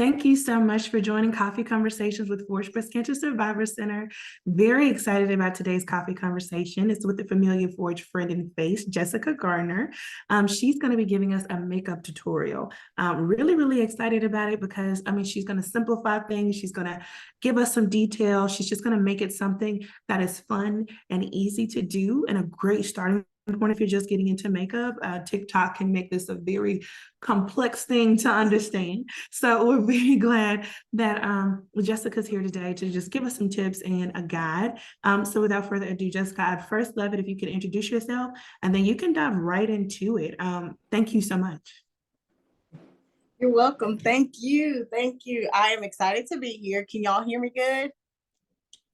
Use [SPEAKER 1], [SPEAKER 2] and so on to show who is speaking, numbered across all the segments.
[SPEAKER 1] Thank you so much for joining Coffee Conversations with Forge Breast Cancer Survivor Center. Very excited about today's coffee conversation. It's with the familiar Forge friend and face, Jessica Gardner. She's going to be giving us a makeup tutorial. Really excited about it because, she's going to simplify things. She's going to give us some detail. She's just going to make it something that is fun and easy to do and a great starting point if you're just getting into makeup. TikTok can make this a very complex thing to understand. So we're very glad that Jessica's here today to just give us some tips and a guide. So without further ado, Jessica, I'd first love it if you could introduce yourself and then you can dive right into it. Thank you so much.
[SPEAKER 2] You're welcome. Thank you. Thank you. I am excited to be here. Can y'all hear me good?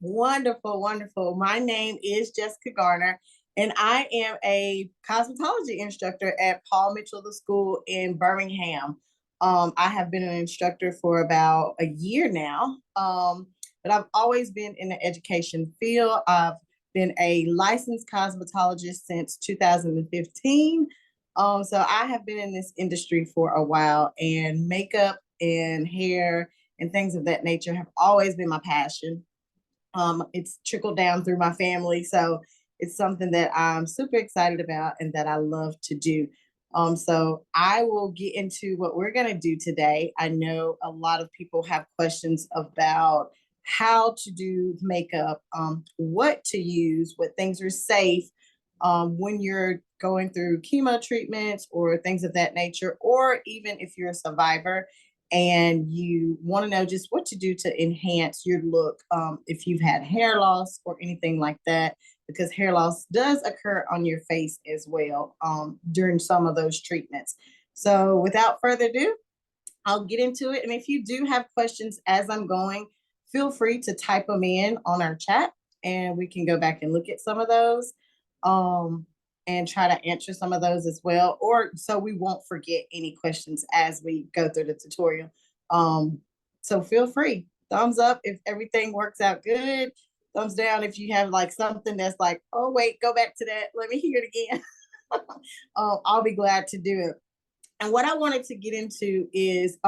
[SPEAKER 2] Wonderful, wonderful. My name is Jessica Garner, and I am a cosmetology instructor at Paul Mitchell School in Birmingham. I have been an instructor for about a year now, but I've always been in the education field. I've been a licensed cosmetologist since 2015. So I have been in this industry for a while, and makeup and hair and things of that nature have always been my passion. It's trickled down through my family, so it's something that I'm super excited about and that I love to do. So I will get into what we're going to do today. I know a lot of people have questions about how to do makeup, what to use, what things are safe when you're going through chemo treatments or things of that nature, or even if you're a survivor and you want to know just what to do to enhance your look if you've had hair loss or anything like that, because hair loss does occur on your face as well during some of those treatments. So without further ado, I'll get into it. And if you do have questions as I'm going, feel free to type them in on our chat and we can go back and look at some of those and try to answer some of those as well, or so we won't forget any questions as we go through the tutorial. So feel free. Thumbs up if everything works out good. Thumbs down if you have like something that's like, oh wait, go back to that. Let me hear it again. I'll be glad to do it. And what I wanted to get into is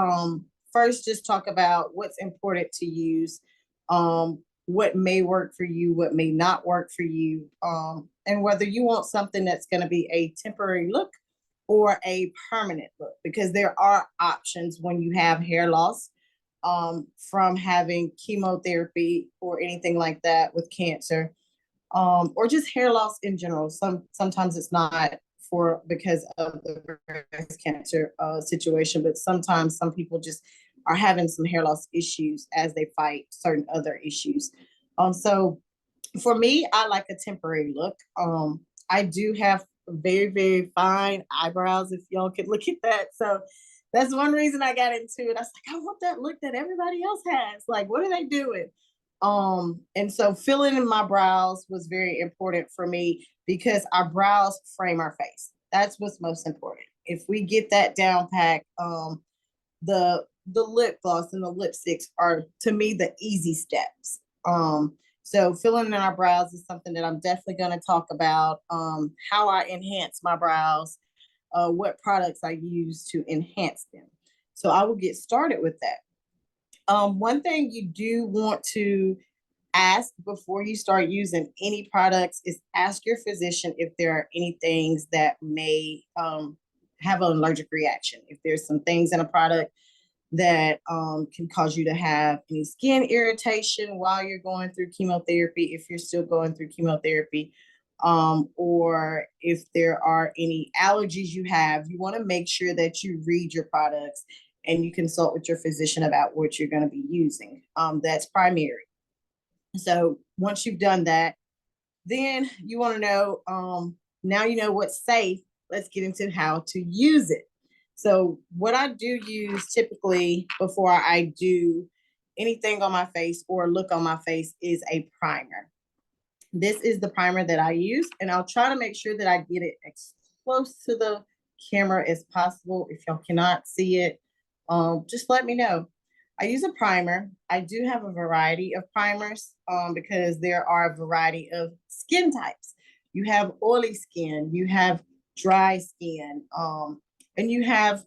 [SPEAKER 2] first just talk about what's important to use, what may work for you, what may not work for you, and whether you want something that's going to be a temporary look or a permanent look, because there are options when you have hair loss from having chemotherapy or anything like that with cancer, or just hair loss in general. Sometimes it's not because of the breast cancer situation, but sometimes some people just are having some hair loss issues as they fight certain other issues. So for me, I like a temporary look. I do have very fine eyebrows, if y'all could look at that. So that's one reason I got into it. I was like, I want that look that everybody else has. Like, what are they doing? And so filling in my brows was very important for me because our brows frame our face. That's what's most important. If we get that down pat, the lip gloss and the lipsticks are, to me, the easy steps. So filling in our brows is something that I'm definitely going to talk about, how I enhance my brows, what products I use to enhance them. So I will get started with that. One thing you do want to ask before you start using any products is ask your physician if there are any things that may have an allergic reaction. If there's some things in a product that can cause you to have any skin irritation while you're going through chemotherapy, if you're still going through chemotherapy, or if there are any allergies you have, you want to make sure that you read your products and you consult with your physician about what you're going to be using. That's primary. So once you've done that, then you want to know, now you know what's safe. Let's get into how to use it. So what I do use typically before I do anything on my face or look on my face is a primer. This is the primer that I use, and I'll try to make sure that I get it as close to the camera as possible. If y'all cannot see it, just let me know. I use a primer. I do have a variety of primers because there are a variety of skin types. You have oily skin, you have dry skin, and you have,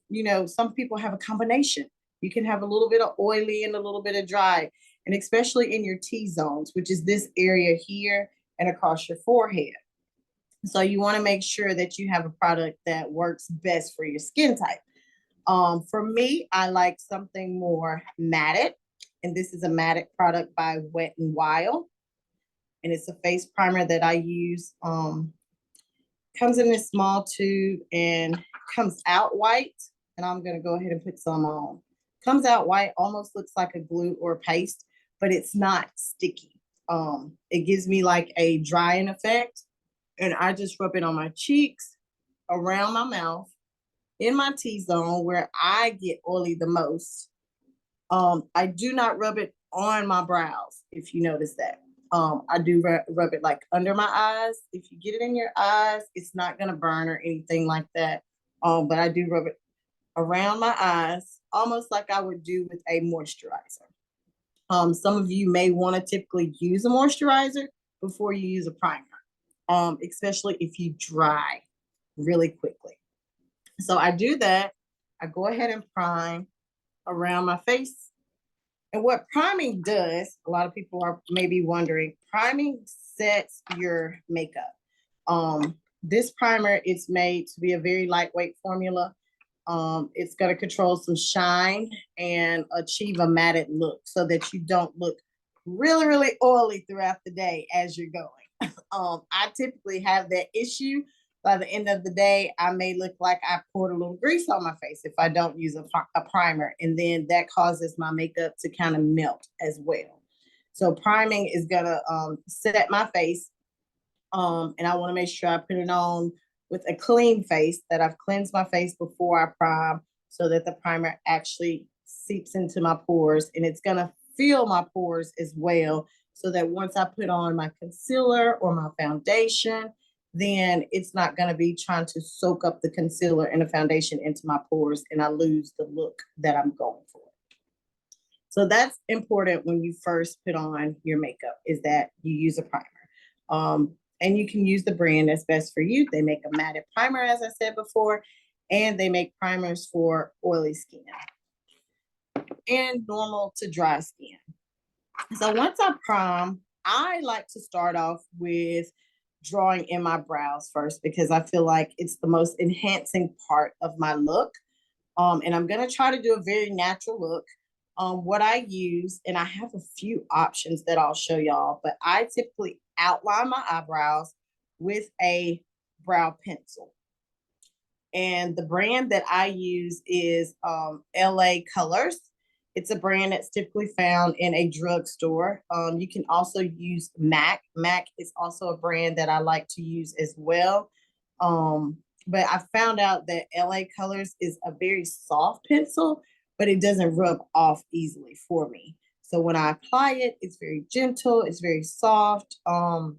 [SPEAKER 2] some people have a combination. You can have a little bit of oily and a little bit of dry, and especially in your T-zones, which is this area here and across your forehead. So you want to make sure that you have a product that works best for your skin type. For me, I like something more matted, and this is a matted product by Wet n Wild, and it's a face primer that I use. Comes in this small tube and comes out white, and I'm gonna go ahead and put some on. Comes out white, almost looks like a glue or a paste, but it's not sticky. It gives me like a drying effect, and I just rub it on my cheeks, around my mouth, in my T-zone where I get oily the most. I do not rub it on my brows, if you notice that. I do rub it like under my eyes. If you get it in your eyes, it's not gonna burn or anything like that. But I do rub it around my eyes, almost like I would do with a moisturizer. Some of you may want to typically use a moisturizer before you use a primer, especially if you dry really quickly. So I do that. I go ahead and prime around my face. And what priming does, a lot of people are maybe wondering, priming sets your makeup. This primer is made to be a very lightweight formula. It's going to control some shine and achieve a matted look so that you don't look really, really oily throughout the day as you're going. I typically have that issue. By the end of the day, I may look like I poured a little grease on my face if I don't use a primer, and then that causes my makeup to kind of melt as well. So priming is gonna set my face, and I want to make sure I put it on with a clean face, that I've cleansed my face before I prime, so that the primer actually seeps into my pores, and it's gonna fill my pores as well, so that once I put on my concealer or my foundation, then it's not going to be trying to soak up the concealer and the foundation into my pores, and I lose the look that I'm going for. So that's important when you first put on your makeup, is that you use a primer. And you can use the brand that's best for you. They make a matted primer, as I said before, and they make primers for oily skin and normal to dry skin. So once I prime, I like to start off with drawing in my brows first, because I feel like it's the most enhancing part of my look. And I'm going to try to do a very natural look. What I use, and I have a few options that I'll show y'all, but I typically outline my eyebrows with a brow pencil. And the brand that I use is LA Colors. It's a brand that's typically found in a drugstore. You can also use MAC. MAC is also a brand that I like to use as well. But I found out that LA Colors is a very soft pencil, but it doesn't rub off easily for me. So when I apply it, it's very gentle, it's very soft, and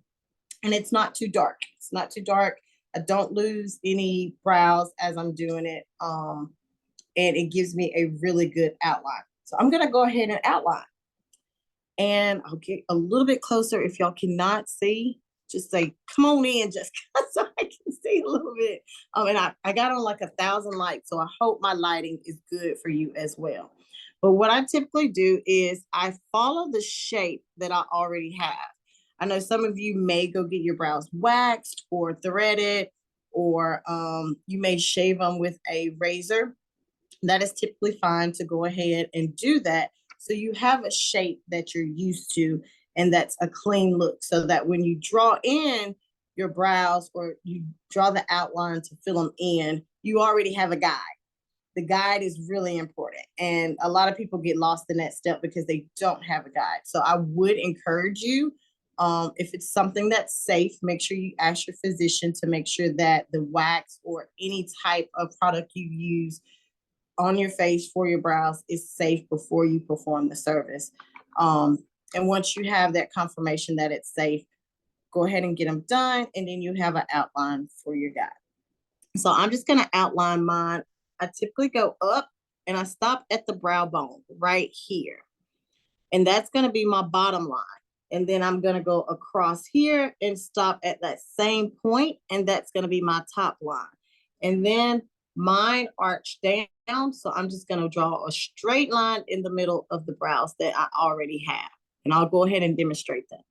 [SPEAKER 2] it's not too dark. It's not too dark. I don't lose any brows as I'm doing it, and it gives me a really good outline. So I'm gonna go ahead and outline. And I'll get a little bit closer. If y'all cannot see, just say, come on in, just so I can see a little bit. And I got on like 1,000 lights, so I hope my lighting is good for you as well. But what I typically do is I follow the shape that I already have. I know some of you may go get your brows waxed or threaded, or you may shave them with a razor. That is typically fine to go ahead and do that, so you have a shape that you're used to, and that's a clean look, so that when you draw in your brows or you draw the outline to fill them in, you already have a guide. The guide is really important, and a lot of people get lost in that step because they don't have a guide. So I would encourage you, if it's something that's safe, make sure you ask your physician to make sure that the wax or any type of product you use on your face for your brows is safe before you perform the service. And once you have that confirmation that it's safe, go ahead and get them done, and then you have an outline for your guide. So I'm just going to outline mine. I typically go up and I stop at the brow bone right here, and that's going to be my bottom line. And then I'm going to go across here and stop at that same point, and that's going to be my top line. And then Mine arch down, so I'm just gonna draw a straight line in the middle of the brows that I already have. And I'll go ahead and demonstrate that.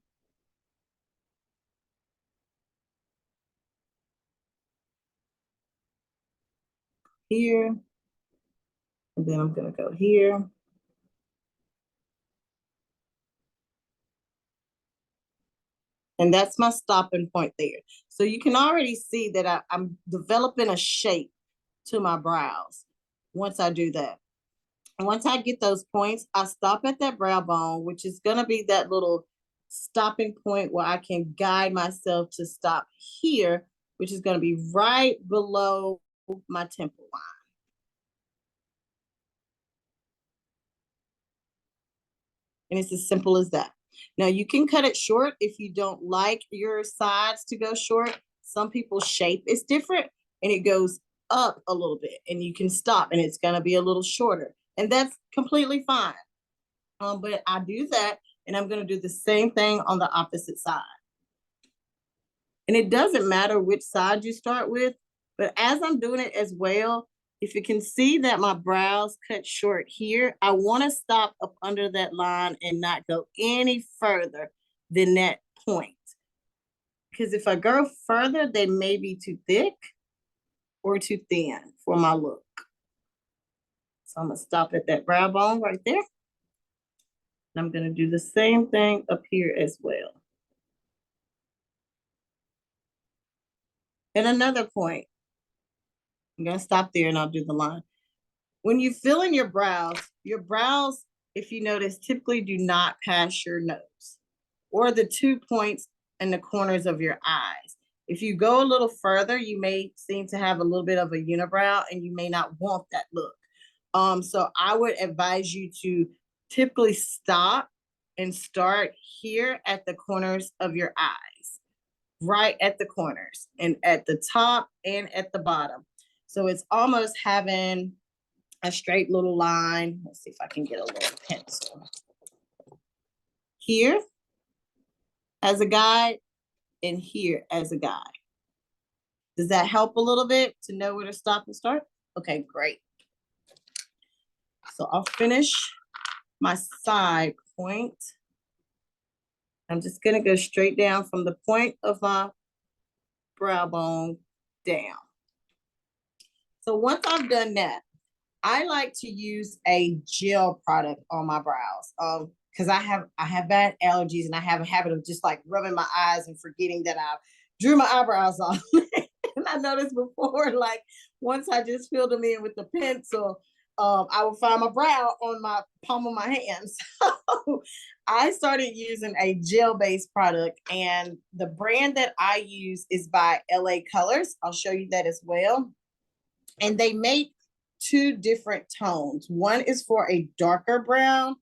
[SPEAKER 2] Here, and then I'm gonna go here. And that's my stopping point there. So you can already see that I'm developing a shape to my brows once I do that. And once I get those points, I stop at that brow bone, which is gonna be that little stopping point where I can guide myself to stop here, which is gonna be right below my temple line. And it's as simple as that. Now you can cut it short if you don't like your sides to go short. Some people's shape is different and it goes up a little bit and you can stop and it's gonna be a little shorter. And that's completely fine. But I do that and I'm gonna do the same thing on the opposite side. And it doesn't matter which side you start with, but as I'm doing it as well, if you can see that my brows cut short here, I want to stop up under that line and not go any further than that point. Because if I go further, they may be too thick or too thin for my look. So I'm going to stop at that brow bone right there. And I'm going to do the same thing up here as well. And another point, I'm going to stop there and I'll do the line. When you fill in your brows, if you notice, typically do not pass your nose or the 2 points in the corners of your eyes. If you go a little further, you may seem to have a little bit of a unibrow and you may not want that look. So I would advise you to typically stop and start here at the corners of your eyes, right at the corners and at the top and at the bottom. So it's almost having a straight little line. Let's see if I can get a little pencil. Here as a guide and here as a guide. Does that help a little bit to know where to stop and start? Okay, great. So I'll finish my side point. I'm just gonna go straight down from the point of my brow bone down. So once I've done that, I like to use a gel product on my brows because I have bad allergies and I have a habit of just like rubbing my eyes and forgetting that I drew my eyebrows on. And I noticed before, like once I just filled them in with the pencil, I would find my brow on my palm of my hand. So I started using a gel-based product, and the brand that I use is by LA Colors. I'll show you that as well. And they make 2 different tones. One is for a darker brown,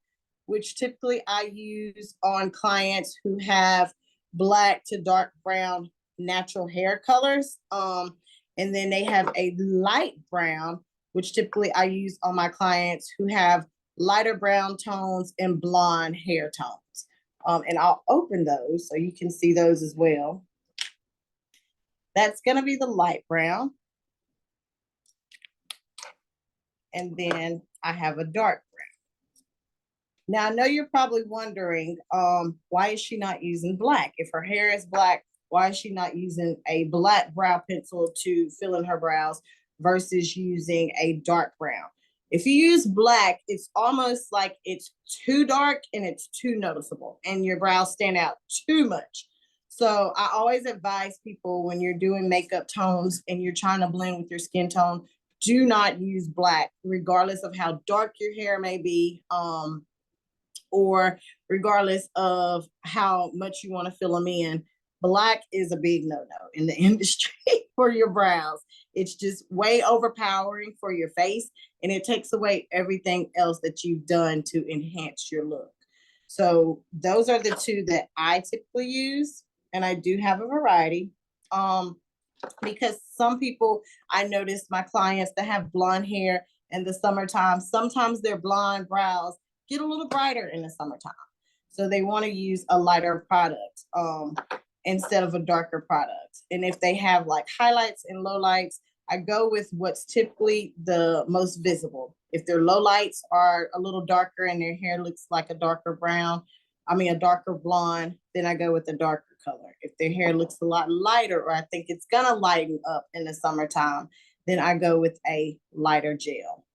[SPEAKER 2] which typically I use on clients who have black to dark brown natural hair colors. And then they have a light brown, which typically I use on my clients who have lighter brown tones and blonde hair tones. And I'll open those so you can see those as well. That's gonna be the light brown. And then I have a dark brown. Now I know you're probably wondering, why is she not using black? If her hair is black, why is she not using a black brow pencil to fill in her brows versus using a dark brown? If you use black, it's almost like it's too dark and it's too noticeable and your brows stand out too much. So I always advise people when you're doing makeup tones and you're trying to blend with your skin tone, do not use black, regardless of how dark your hair may be, or regardless of how much you want to fill them in. Black is a big no-no in the industry for your brows. It's just way overpowering for your face, and it takes away everything else that you've done to enhance your look. So those are the 2 that I typically use, and I do have a variety. Because some people, I noticed my clients that have blonde hair in the summertime, sometimes their blonde brows get a little brighter in the summertime. So they want to use a lighter product instead of a darker product. And if they have like highlights and lowlights, I go with what's typically the most visible. If their low lights are a little darker and their hair looks like a darker brown, a darker blonde, then I go with a darker color. If their hair looks a lot lighter, or I think it's gonna lighten up in the summertime, then I go with a lighter gel.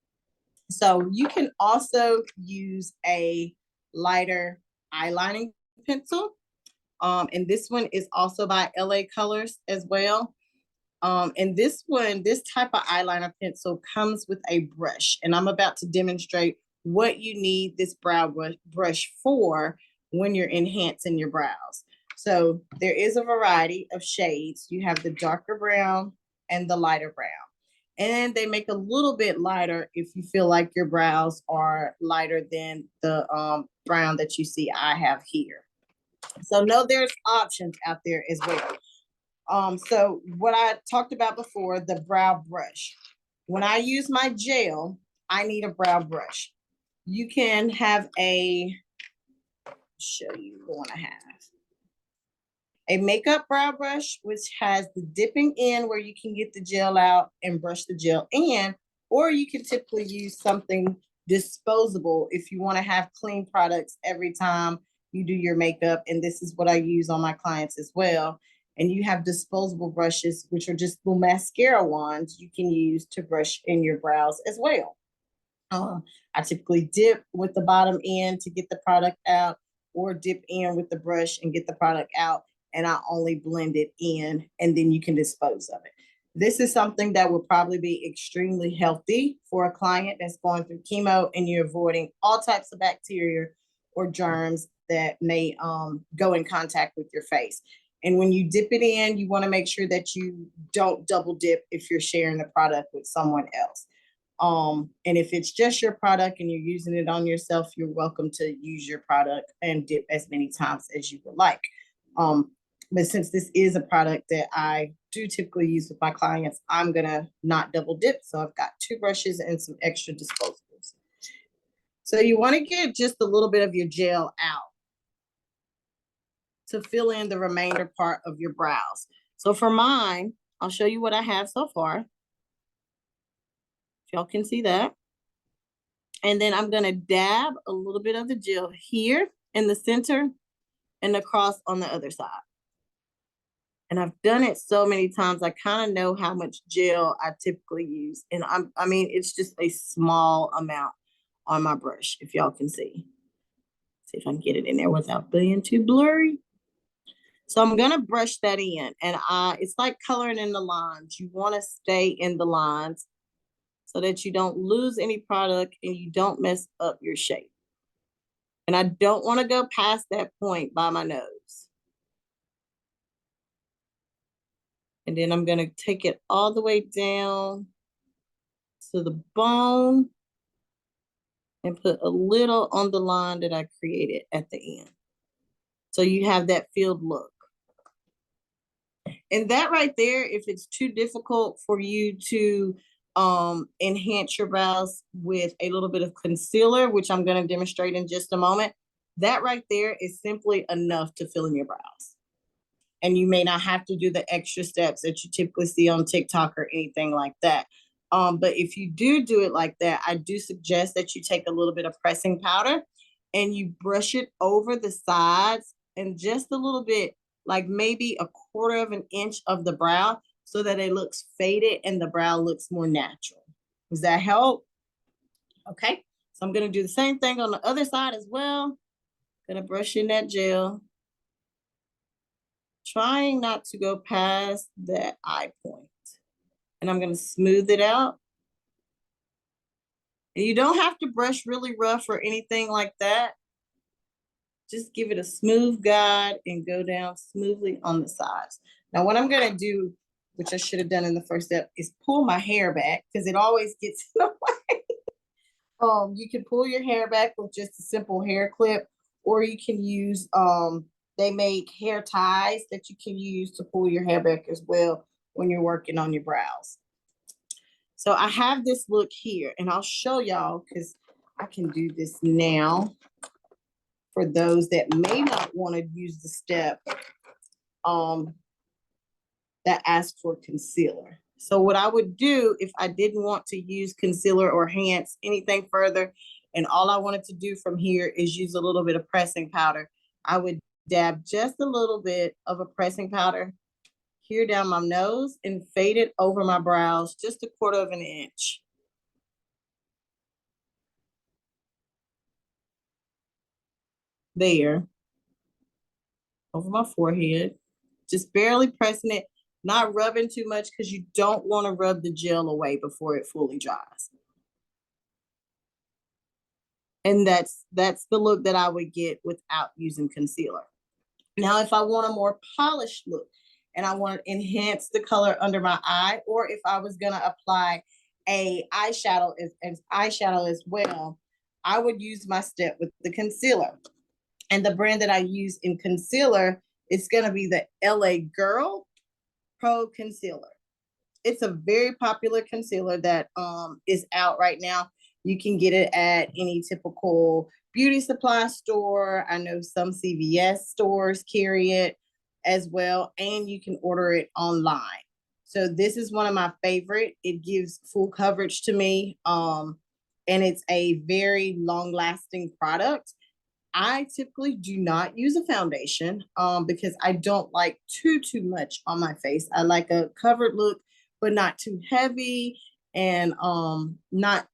[SPEAKER 2] So you can also use a lighter eyelining pencil. And this one is also by LA Colors as well. And this type of eyeliner pencil comes with a brush, and I'm about to demonstrate what you need this brow brush for when you're enhancing your brows. So there is a variety of shades. You have the darker brown and the lighter brown. And they make a little bit lighter if you feel like your brows are lighter than the brown that you see I have here. So know there's options out there as well. So what I talked about before, the brow brush. When I use my gel, I need a brow brush. You can have show you the one I have. A makeup brow brush, which has the dipping in where you can get the gel out and brush the gel in, or you can typically use something disposable if you want to have clean products every time you do your makeup. And this is what I use on my clients as well. And you have disposable brushes, which are just little mascara wands you can use to brush in your brows as well. I typically dip with the bottom end to get the product out, or dip in with the brush and get the product out, and I only blend it in, and then you can dispose of it. This is something that would probably be extremely healthy for a client that's going through chemo and you're avoiding all types of bacteria or germs that may go in contact with your face. And when you dip it in, you want to make sure that you don't double dip if you're sharing the product with someone else. And if it's just your product and you're using it on yourself, you're welcome to use your product and dip as many times as you would like. But since this is a product that I do typically use with my clients, I'm gonna not double dip. So I've got 2 brushes and some extra disposables. So you want to get just a little bit of your gel out to fill in the remainder part of your brows. So for mine, I'll show you what I have so far. If y'all can see that. And then I'm gonna dab a little bit of the gel here in the center and across on the other side. And I've done it so many times, I kind of know how much gel I typically use. And it's just a small amount on my brush, if y'all can see. See if I can get it in there without being too blurry. So I'm gonna brush that in, and it's like coloring in the lines. You wanna stay in the lines so that you don't lose any product and you don't mess up your shape. And I don't wanna go past that point by my nose. And then I'm gonna take it all the way down to the bone and put a little on the line that I created at the end. So you have that filled look. And that right there, if it's too difficult for you to enhance your brows with a little bit of concealer, which I'm gonna demonstrate in just a moment, that right there is simply enough to fill in your brows. And you may not have to do the extra steps that you typically see on TikTok or anything like that. But if you do it like that, I do suggest that you take a little bit of pressing powder and you brush it over the sides and just a little bit, like maybe a 1/4 of an inch of the brow, so that it looks faded and the brow looks more natural. Does that help? Okay, so I'm gonna do the same thing on the other side as well. Gonna brush in that gel, trying not to go past that eye point. And I'm gonna smooth it out. And you don't have to brush really rough or anything like that. Just give it a smooth guide and go down smoothly on the sides. Now what I'm gonna do, which I should have done in the first step, is pull my hair back because it always gets in the way. You can pull your hair back with just a simple hair clip, or you can use, they make hair ties that you can use to pull your hair back as well when you're working on your brows. So I have this look here, and I'll show y'all because I can do this now for those that may not want to use the step that asks for concealer. So what I would do if I didn't want to use concealer or enhance anything further, and all I wanted to do from here is use a little bit of pressing powder, I would dab just a little bit of a pressing powder here down my nose and fade it over my brows, just 1/4 of an inch. There, over my forehead, just barely pressing it, not rubbing too much because you don't want to rub the gel away before it fully dries. And that's the look that I would get without using concealer. Now, if I want a more polished look and I want to enhance the color under my eye, or if I was gonna apply a eyeshadow as well, I would use my step with the concealer. And the brand that I use in concealer is gonna be the LA Girl Pro Concealer. It's a very popular concealer that is out right now. You can get it at any typical beauty supply store. I know some CVS stores carry it as well, and you can order it online. So this is one of my favorite. It gives full coverage to me, and it's a very long-lasting product. I typically do not use a foundation because I don't like too much on my face. I like a covered look, but not too heavy, and not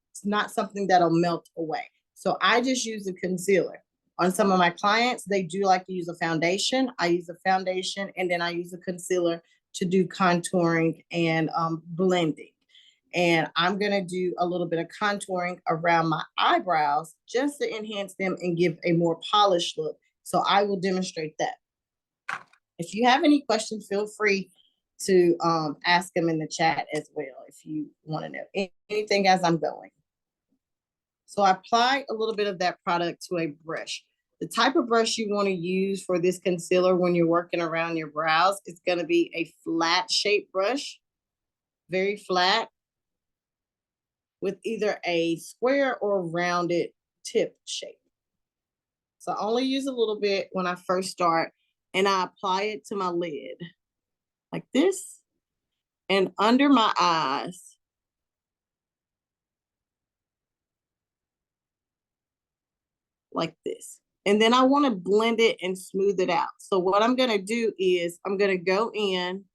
[SPEAKER 2] something that'll melt away. So I just use a concealer. On some of my clients, they do like to use a foundation. I use a foundation, and then I use a concealer to do contouring and blending. And I'm gonna do a little bit of contouring around my eyebrows just to enhance them and give a more polished look. So I will demonstrate that. If you have any questions, feel free to ask them in the chat as well if you want to know anything as I'm going. So I apply a little bit of that product to a brush. The type of brush you want to use for this concealer when you're working around your brows is going to be a flat shaped brush, very flat, with either a square or rounded tip shape. So I only use a little bit when I first start, and I apply it to my lid like this and under my eyes. Like this. And then I want to blend it and smooth it out. So what I'm going to do is I'm going to go in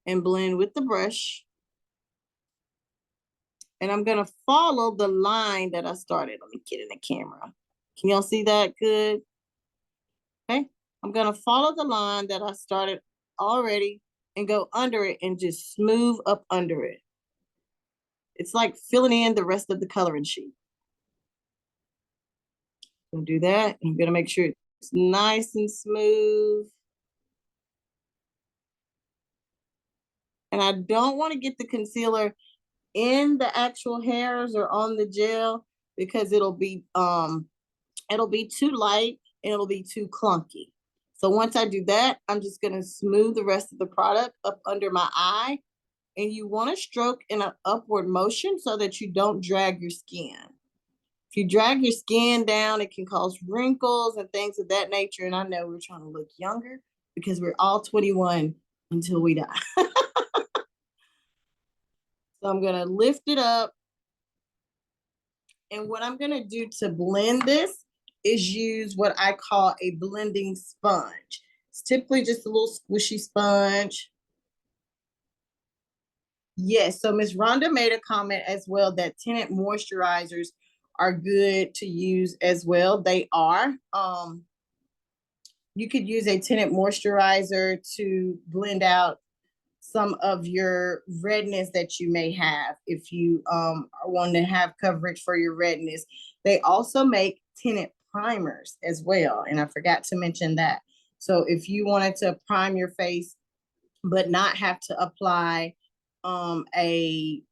[SPEAKER 2] and blend with the brush. And I'm going to follow the line that I started. Let me get in the camera. Can y'all see that good? Okay. I'm going to follow the line that I started already and go under it and just smooth up under it. It's like filling in the rest of the coloring sheet. Gonna do that. I'm gonna make sure it's nice and smooth. And I don't want to get the concealer in the actual hairs or on the gel because it'll be too light and it'll be too clunky. So once I do that, I'm just gonna smooth the rest of the product up under my eye. And you want to stroke in an upward motion so that you don't drag your skin. If you drag your skin down, it can cause wrinkles and things of that nature. And I know we're trying to look younger because we're all 21 until we die. So I'm going to lift it up. And what I'm going to do to blend this is use what I call a blending sponge. It's typically just a little squishy sponge. Yes, so Miss Rhonda made a comment as well that tinted moisturizers are good to use as well. They are. You could use a tinted moisturizer to blend out some of your redness that you may have if you want to have coverage for your redness. They also make tinted primers as well, and I forgot to mention that. So if you wanted to prime your face but not have to apply a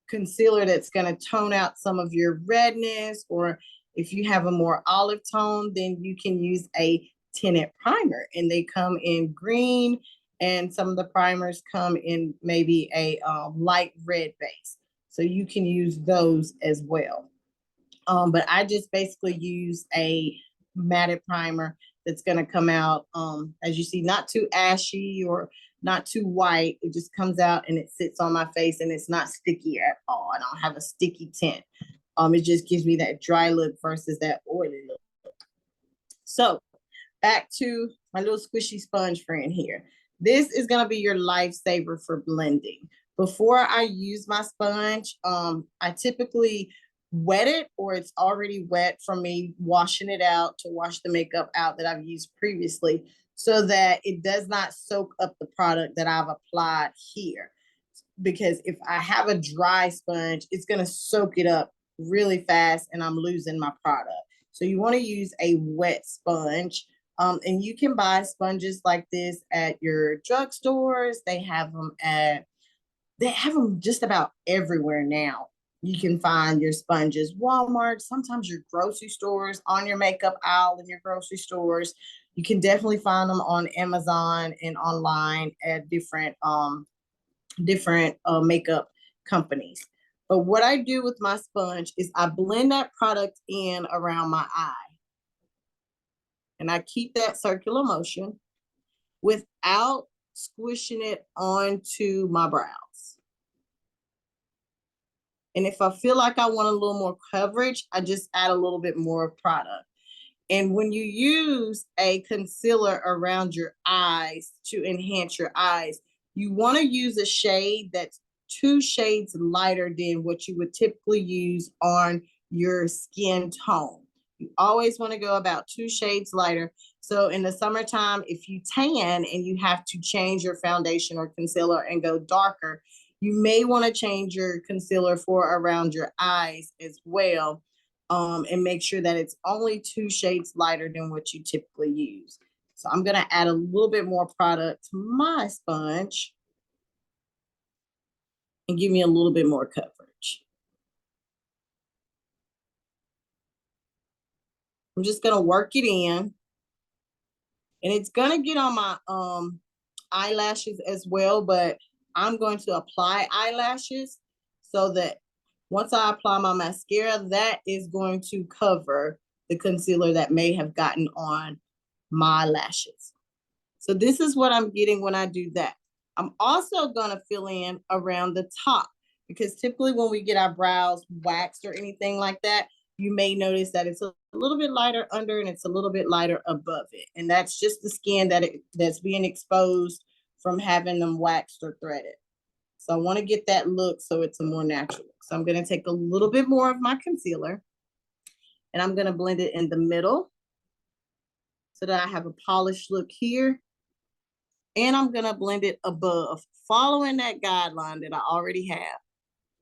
[SPEAKER 2] concealer that's going to tone out some of your redness, or if you have a more olive tone, then you can use a tinted primer, and they come in green, and some of the primers come in maybe a light red base. So you can use those as well. But I just basically use a matted primer that's going to come out, as you see, not too ashy or not too white. It just comes out and it sits on my face and it's not sticky at all. I don't have a sticky tint. It just gives me that dry look versus that oily look. So back to my little squishy sponge friend here. This is gonna be your lifesaver for blending. Before I use my sponge, I typically wet it, or it's already wet from me washing it out to wash the makeup out that I've used previously, so that it does not soak up the product that I've applied here. Because if I have a dry sponge, it's gonna soak it up really fast and I'm losing my product. So you wanna use a wet sponge. And you can buy sponges like this at your drugstores. They have them just about everywhere now. You can find your sponges, Walmart, sometimes your grocery stores, on your makeup aisle in your grocery stores. You can definitely find them on Amazon and online at different makeup companies. But what I do with my sponge is I blend that product in around my eye. And I keep that circular motion without squishing it onto my brows. And if I feel like I want a little more coverage, I just add a little bit more product. And when you use a concealer around your eyes to enhance your eyes, you want to use a shade that's 2 shades lighter than what you would typically use on your skin tone. You always want to go about 2 shades lighter. So in the summertime, if you tan and you have to change your foundation or concealer and go darker, you may want to change your concealer for around your eyes as well, and make sure that it's only 2 shades lighter than what you typically use. So I'm going to add a little bit more product to my sponge and give me a little bit more coverage. I'm just going to work it in. And it's going to get on my eyelashes as well, but I'm going to apply eyelashes so that once I apply my mascara, that is going to cover the concealer that may have gotten on my lashes. So this is what I'm getting when I do that. I'm also going to fill in around the top, because typically when we get our brows waxed or anything like that, you may notice that it's a little bit lighter under and it's a little bit lighter above it. And that's just the skin that's being exposed from having them waxed or threaded. So I want to get that look so it's a more natural look. So I'm going to take a little bit more of my concealer and I'm going to blend it in the middle so that I have a polished look here. And I'm going to blend it above, following that guideline that I already have,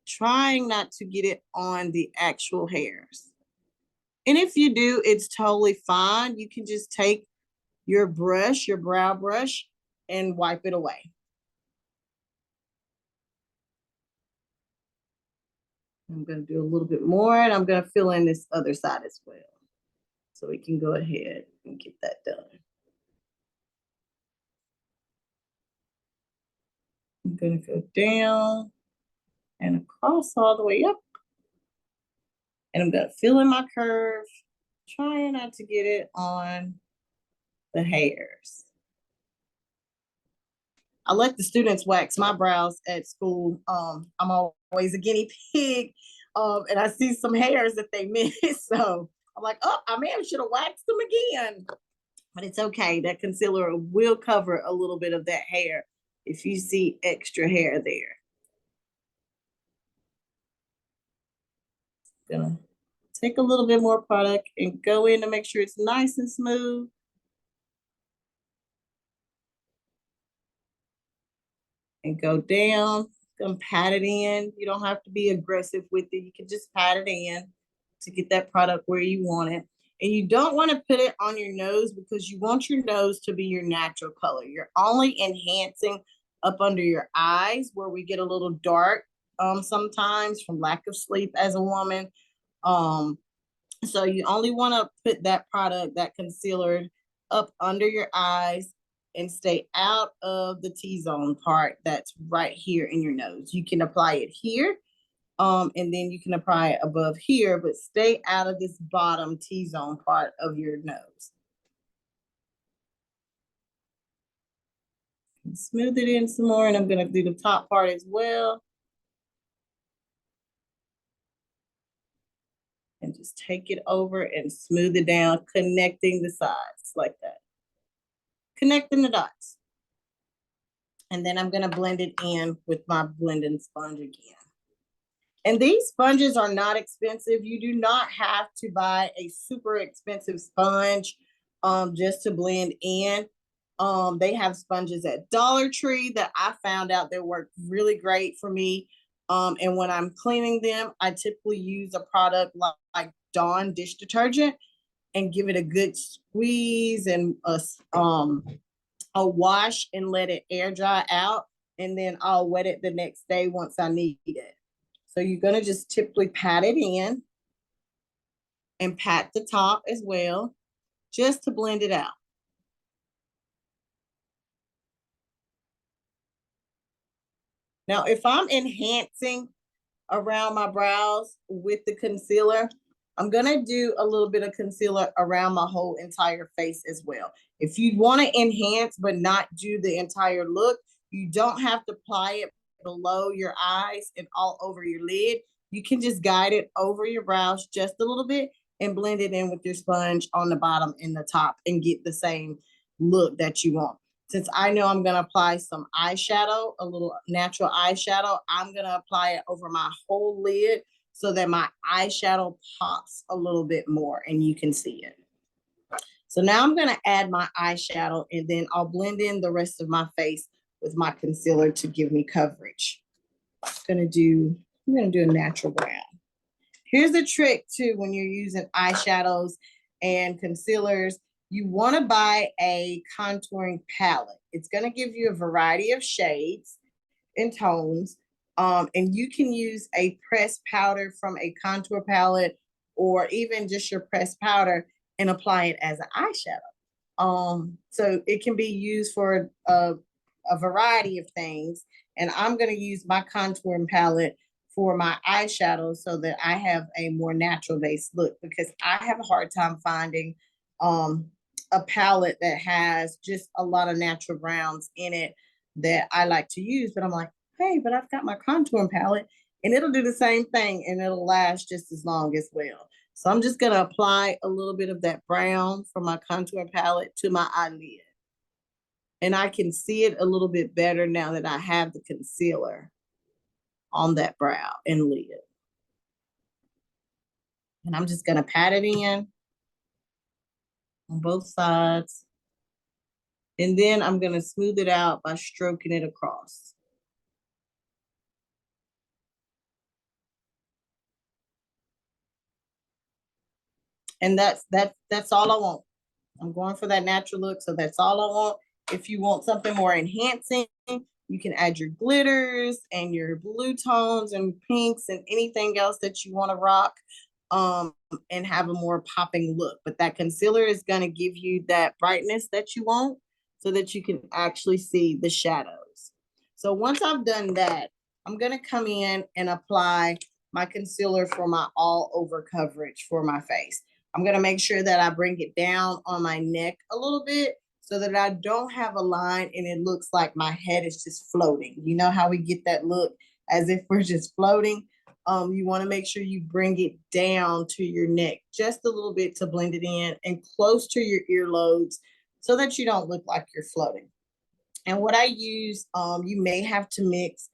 [SPEAKER 2] trying not to get it on the actual hairs. And if you do, it's totally fine. You can just take your brush, your brow brush, and wipe it away. I'm going to do a little bit more, and I'm going to fill in this other side as well. So we can go ahead and get that done. I'm going to go down and across all the way up. And I'm going to fill in my curve, trying not to get it on the hairs. I let the students wax my brows at school. I'm always a guinea pig, and I see some hairs that they miss. So I'm like, oh, I may have should have waxed them again. But it's okay. That concealer will cover a little bit of that hair if you see extra hair there. Gonna take a little bit more product and go in to make sure it's nice and smooth. And go down, gonna pat it in. You don't have to be aggressive with it. You can just pat it in to get that product where you want it. And you don't want to put it on your nose because you want your nose to be your natural color. You're only enhancing up under your eyes where we get a little dark sometimes from lack of sleep as a woman. So you only want to put that product, that concealer, up under your eyes and stay out of the T-zone part that's right here in your nose. You can apply it here, and then you can apply it above here, but stay out of this bottom T-zone part of your nose. Smooth it in some more, and I'm gonna do the top part as well. And just take it over and smooth it down, connecting the sides like that. Connecting the dots. And then I'm gonna blend it in with my blending sponge again. And these sponges are not expensive. You do not have to buy a super expensive sponge just to blend in. They have sponges at Dollar Tree that I found out that work really great for me. And when I'm cleaning them, I typically use a product like Dawn dish detergent and give it a good squeeze and a wash and let it air dry out. And then I'll wet it the next day once I need it. So you're gonna just typically pat it in and pat the top as well, just to blend it out. Now, if I'm enhancing around my brows with the concealer, I'm gonna do a little bit of concealer around my whole entire face as well. If you wanna enhance but not do the entire look, you don't have to apply it below your eyes and all over your lid. You can just guide it over your brows just a little bit and blend it in with your sponge on the bottom and the top and get the same look that you want. Since I know I'm gonna apply some eyeshadow, a little natural eyeshadow, I'm gonna apply it over my whole lid so that my eyeshadow pops a little bit more and you can see it. So now I'm gonna add my eyeshadow and then I'll blend in the rest of my face with my concealer to give me coverage. I'm gonna do a natural brown. Here's the trick too when you're using eyeshadows and concealers. You wanna buy a contouring palette. It's gonna give you a variety of shades and tones. And you can use a pressed powder from a contour palette or even just your pressed powder and apply it as an eyeshadow. So it can be used for a variety of things. And I'm going to use my contouring palette for my eyeshadow so that I have a more natural based look, because I have a hard time finding a palette that has just a lot of natural browns in it that I like to use. But I'm like, hey, but I've got my contouring palette and it'll do the same thing and it'll last just as long as well. So I'm just gonna apply a little bit of that brown from my contouring palette to my eyelid. And I can see it a little bit better now that I have the concealer on that brow and lid. And I'm just gonna pat it in on both sides. And then I'm gonna smooth it out by stroking it across. And that's all I want. I'm going for that natural look, so that's all I want. If you want something more enhancing, you can add your glitters and your blue tones and pinks and anything else that you want to rock and have a more popping look. But that concealer is going to give you that brightness that you want so that you can actually see the shadows. So once I've done that, I'm going to come in and apply my concealer for my all over coverage for my face. I'm going to make sure that I bring it down on my neck a little bit so that I don't have a line and it looks like my head is just floating. You know how we get that look as if we're just floating? You want to make sure you bring it down to your neck just a little bit to blend it in and close to your earlobes so that you don't look like you're floating. And what I use, you may have to mix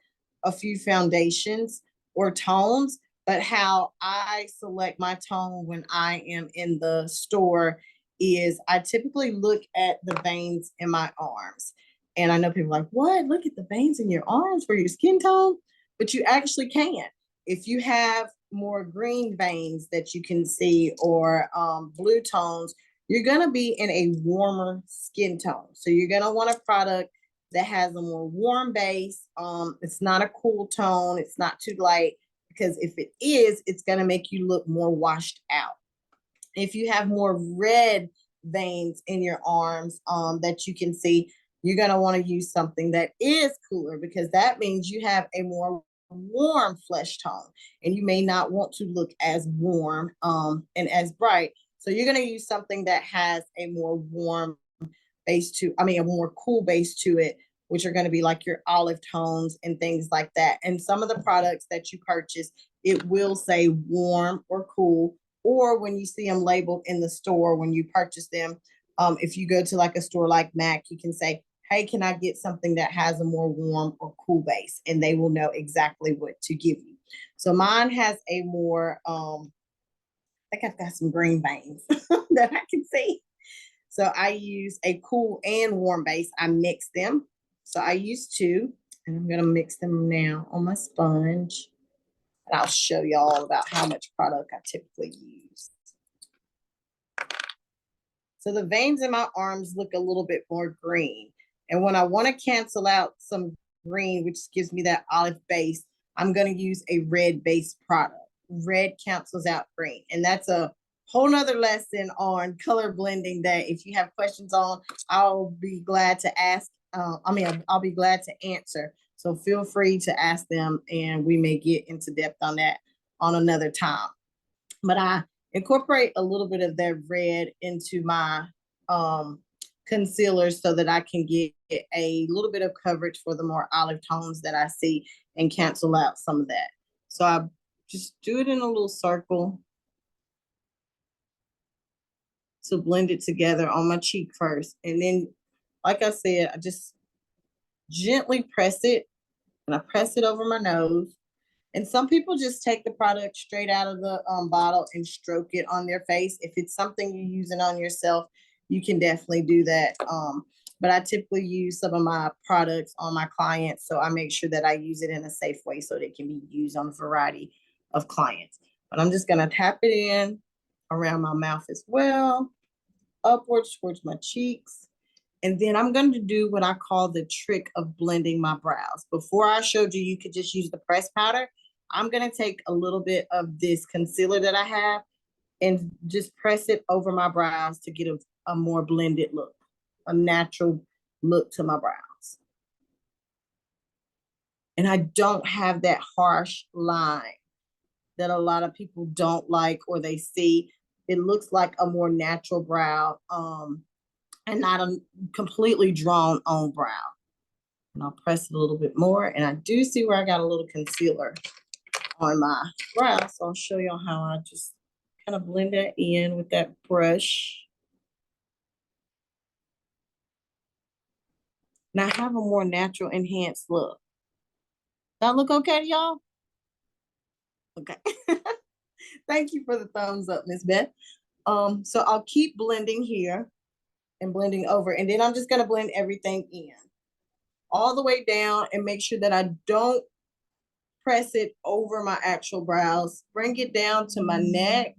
[SPEAKER 2] a few foundations or tones, but how I select my tone when I am in the store is I typically look at the veins in my arms. And I know people are like, what? Look at the veins in your arms for your skin tone? But you actually can. If you have more green veins that you can see or blue tones, you're going to be in a warmer skin tone. So you're going to want a product that has a more warm base. It's not a cool tone. It's not too light, because if it is, it's going to make you look more washed out. If you have more red veins in your arms that you can see, you're going to want to use something that is cooler, because that means you have a more warm flesh tone and you may not want to look as warm and as bright. So you're going to use something that has a more warm base to, a more cool base to it, which are going to be like your olive tones and things like that. And some of the products that you purchase, it will say warm or cool, or when you see them labeled in the store, when you purchase them, if you go to like a store like MAC, you can say, hey, can I get something that has a more warm or cool base? And they will know exactly what to give you. So mine has a more, I think I've got some green veins that I can see. So I use a cool and warm base. I mix them. So I use two, and I'm gonna mix them now on my sponge. And I'll show y'all about how much product I typically use. So the veins in my arms look a little bit more green. And when I want to cancel out some green, which gives me that olive base, I'm going to use a red base product. Red cancels out green. And that's a whole nother lesson on color blending that if you have questions on, I'll be glad to ask. I'll be glad to answer. So feel free to ask them, and we may get into depth on that on another time. But I incorporate a little bit of that red into my concealer so that I can get a little bit of coverage for the more olive tones that I see and cancel out some of that. So I just do it in a little circle to blend it together on my cheek first. And then, like I said, I just gently press it, and I press it over my nose. And some people just take the product straight out of the bottle and stroke it on their face. If it's something you're using on yourself, you can definitely do that. But I typically use some of my products on my clients, so I make sure that I use it in a safe way so that it can be used on a variety of clients. But I'm just gonna tap it in around my mouth as well, upwards towards my cheeks. And then I'm going to do what I call the trick of blending my brows. Before I showed you, you could just use the pressed powder. I'm going to take a little bit of this concealer that I have and just press it over my brows to get a more blended look, a natural look to my brows. And I don't have that harsh line that a lot of people don't like or they see. It looks like a more natural brow. And not a completely drawn on brow. And I'll press it a little bit more. And I do see where I got a little concealer on my brow. So I'll show you how I just kind of blend that in with that brush. Now I have a more natural enhanced look. That look okay to y'all? Okay. Thank you for the thumbs up, Miss Beth. So I'll keep blending here and blending over. And then I'm just going to blend everything in all the way down and make sure that I don't press it over my actual brows. Bring it down to my neck.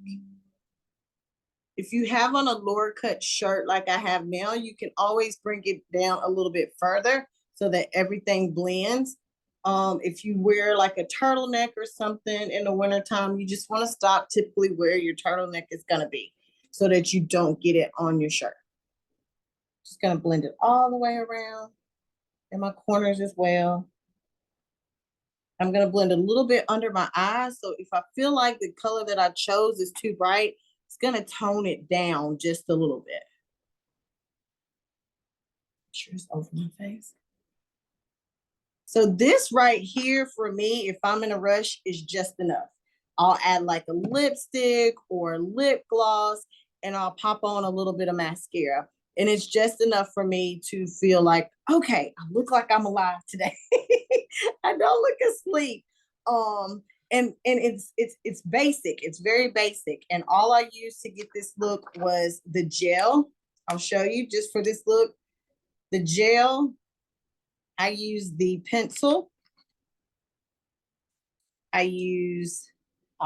[SPEAKER 2] If you have on a lower cut shirt like I have now, you can always bring it down a little bit further so that everything blends. If you wear like a turtleneck or something in the wintertime, you just want to stop typically where your turtleneck is going to be so that you don't get it on your shirt. Just going to blend it all the way around in my corners as well. I'm going to blend a little bit under my eyes. So if I feel like the color that I chose is too bright, it's going to tone it down just a little bit. Make sure it's over my face. So this right here for me, if I'm in a rush, is just enough. I'll add like a lipstick or lip gloss, and I'll pop on a little bit of mascara. And it's just enough for me to feel like, okay, I look like I'm alive today. I don't look asleep. And it's basic. It's very basic. And all I used to get this look was the gel. I'll show you just for this look. The gel, I use the pencil. I'll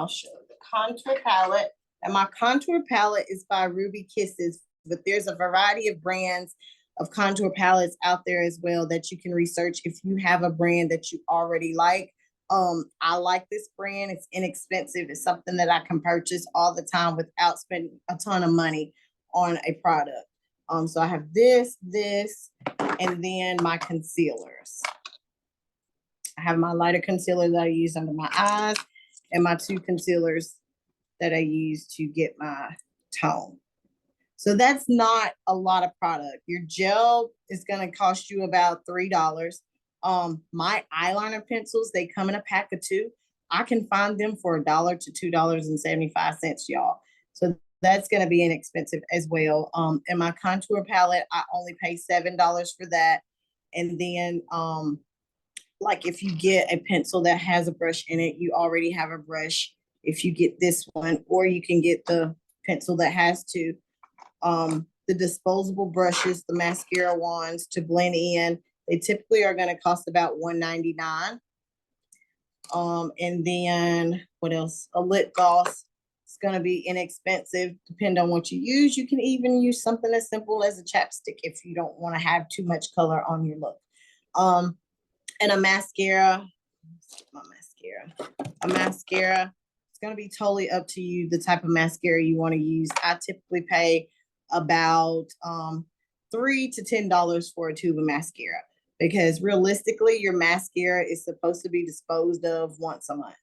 [SPEAKER 2] show the contour palette. And my contour palette is by Ruby Kisses, but there's a variety of brands of contour palettes out there as well that you can research if you have a brand that you already like. I like this brand. It's inexpensive. It's something that I can purchase all the time without spending a ton of money on a product. So I have this, and then my concealers. I have my lighter concealer that I use under my eyes and my two concealers that I use to get my tone. So that's not a lot of product. Your gel is going to cost you about $3. My eyeliner pencils, they come in a pack of 2. I can find them for $1 to $2.75, y'all. So that's going to be inexpensive as well. And my contour palette, I only pay $7 for that. And then like if you get a pencil that has a brush in it, you already have a brush if you get this one, or you can get the pencil that has 2. The disposable brushes, the mascara wands to blend in, they typically are going to cost about $1.99. And then what else? A lip gloss. It's going to be inexpensive, depending on what you use. You can even use something as simple as a chapstick if you don't want to have too much color on your look. And a mascara. A mascara. It's going to be totally up to you the type of mascara you want to use. I typically pay about $3 to $10 for a tube of mascara, because realistically your mascara is supposed to be disposed of once a month.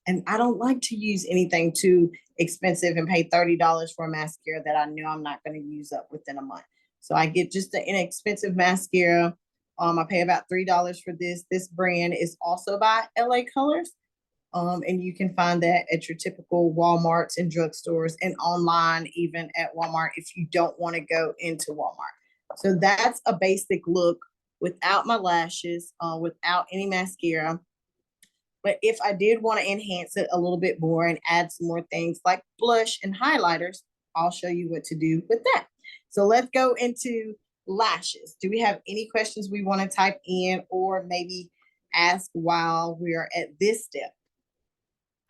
[SPEAKER 2] And I don't like to use anything too expensive and pay $30 for a mascara that I know I'm not going to use up within a month. So I get just an inexpensive mascara. I pay about $3 for this. This brand is also by LA Colors. And you can find that at your typical Walmarts and drugstores, and online even at Walmart if you don't want to go into Walmart. So that's a basic look without my lashes, without any mascara. But if I did want to enhance it a little bit more and add some more things like blush and highlighters, I'll show you what to do with that. So let's go into lashes. Do we have any questions we want to type in or maybe ask while we are at this step?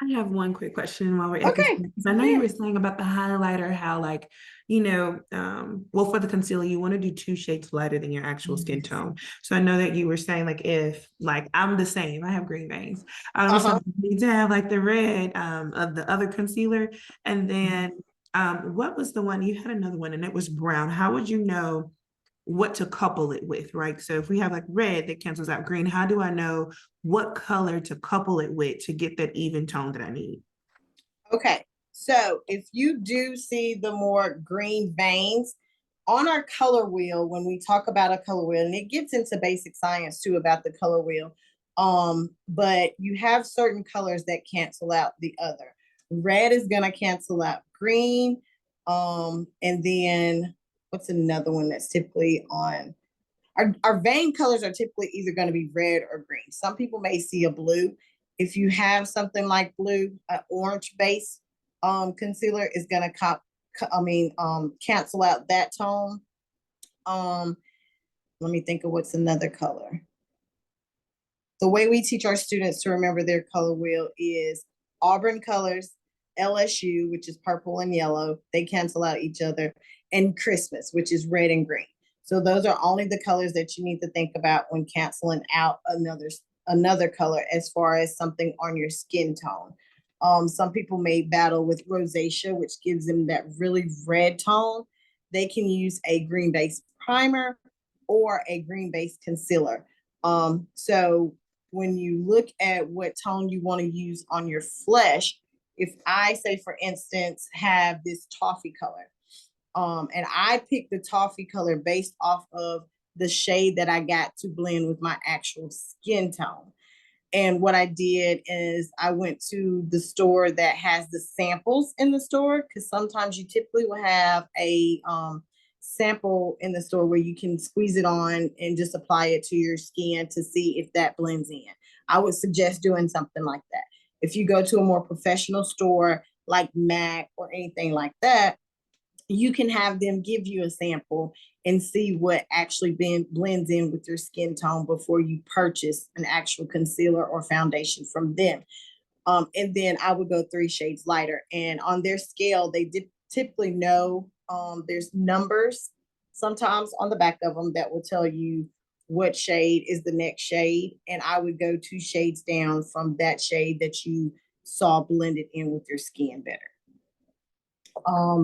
[SPEAKER 1] I have one quick question while we're at this,
[SPEAKER 2] Okay.
[SPEAKER 1] because I know you were saying about the highlighter, how like, well, for the concealer, you want to do 2 shades lighter than your actual skin tone. So I know that you were saying like, if like I'm the same, I have green veins. So I need to have like the red of the other concealer. And then what was the one, you had another one and it was brown. How would you know what to couple it with, right? So if we have like red that cancels out green, how do I know what color to couple it with to get that even tone that I need?
[SPEAKER 2] Okay, so if you do see the more green veins on our color wheel, when we talk about a color wheel, and it gets into basic science too about the color wheel, but you have certain colors that cancel out the other. Red is gonna cancel out green, and then what's another one that's typically on? Our vein colors are typically either going to be red or green. Some people may see a blue. If you have something like blue, an orange base concealer is going to cancel out that tone. Let me think of what's another color. The way we teach our students to remember their color wheel is auburn colors, LSU, which is purple and yellow, they cancel out each other, and Christmas, which is red and green. So those are only the colors that you need to think about when canceling out another color as far as something on your skin tone. Some people may battle with rosacea, which gives them that really red tone. They can use a green base primer or a green base concealer. So when you look at what tone you want to use on your flesh, if I say, for instance, have this toffee color, and I picked the toffee color based off of the shade that I got to blend with my actual skin tone. And what I did is I went to the store that has the samples in the store, because sometimes you typically will have a sample in the store where you can squeeze it on and just apply it to your skin to see if that blends in. I would suggest doing something like that. If you go to a more professional store like MAC or anything like that, you can have them give you a sample and see what actually blends in with your skin tone before you purchase an actual concealer or foundation from them. And then I would go 3 shades lighter. And on their scale, they typically know there's numbers sometimes on the back of them that will tell you what shade is the next shade. And I would go 2 shades down from that shade that you saw blended in with your skin better.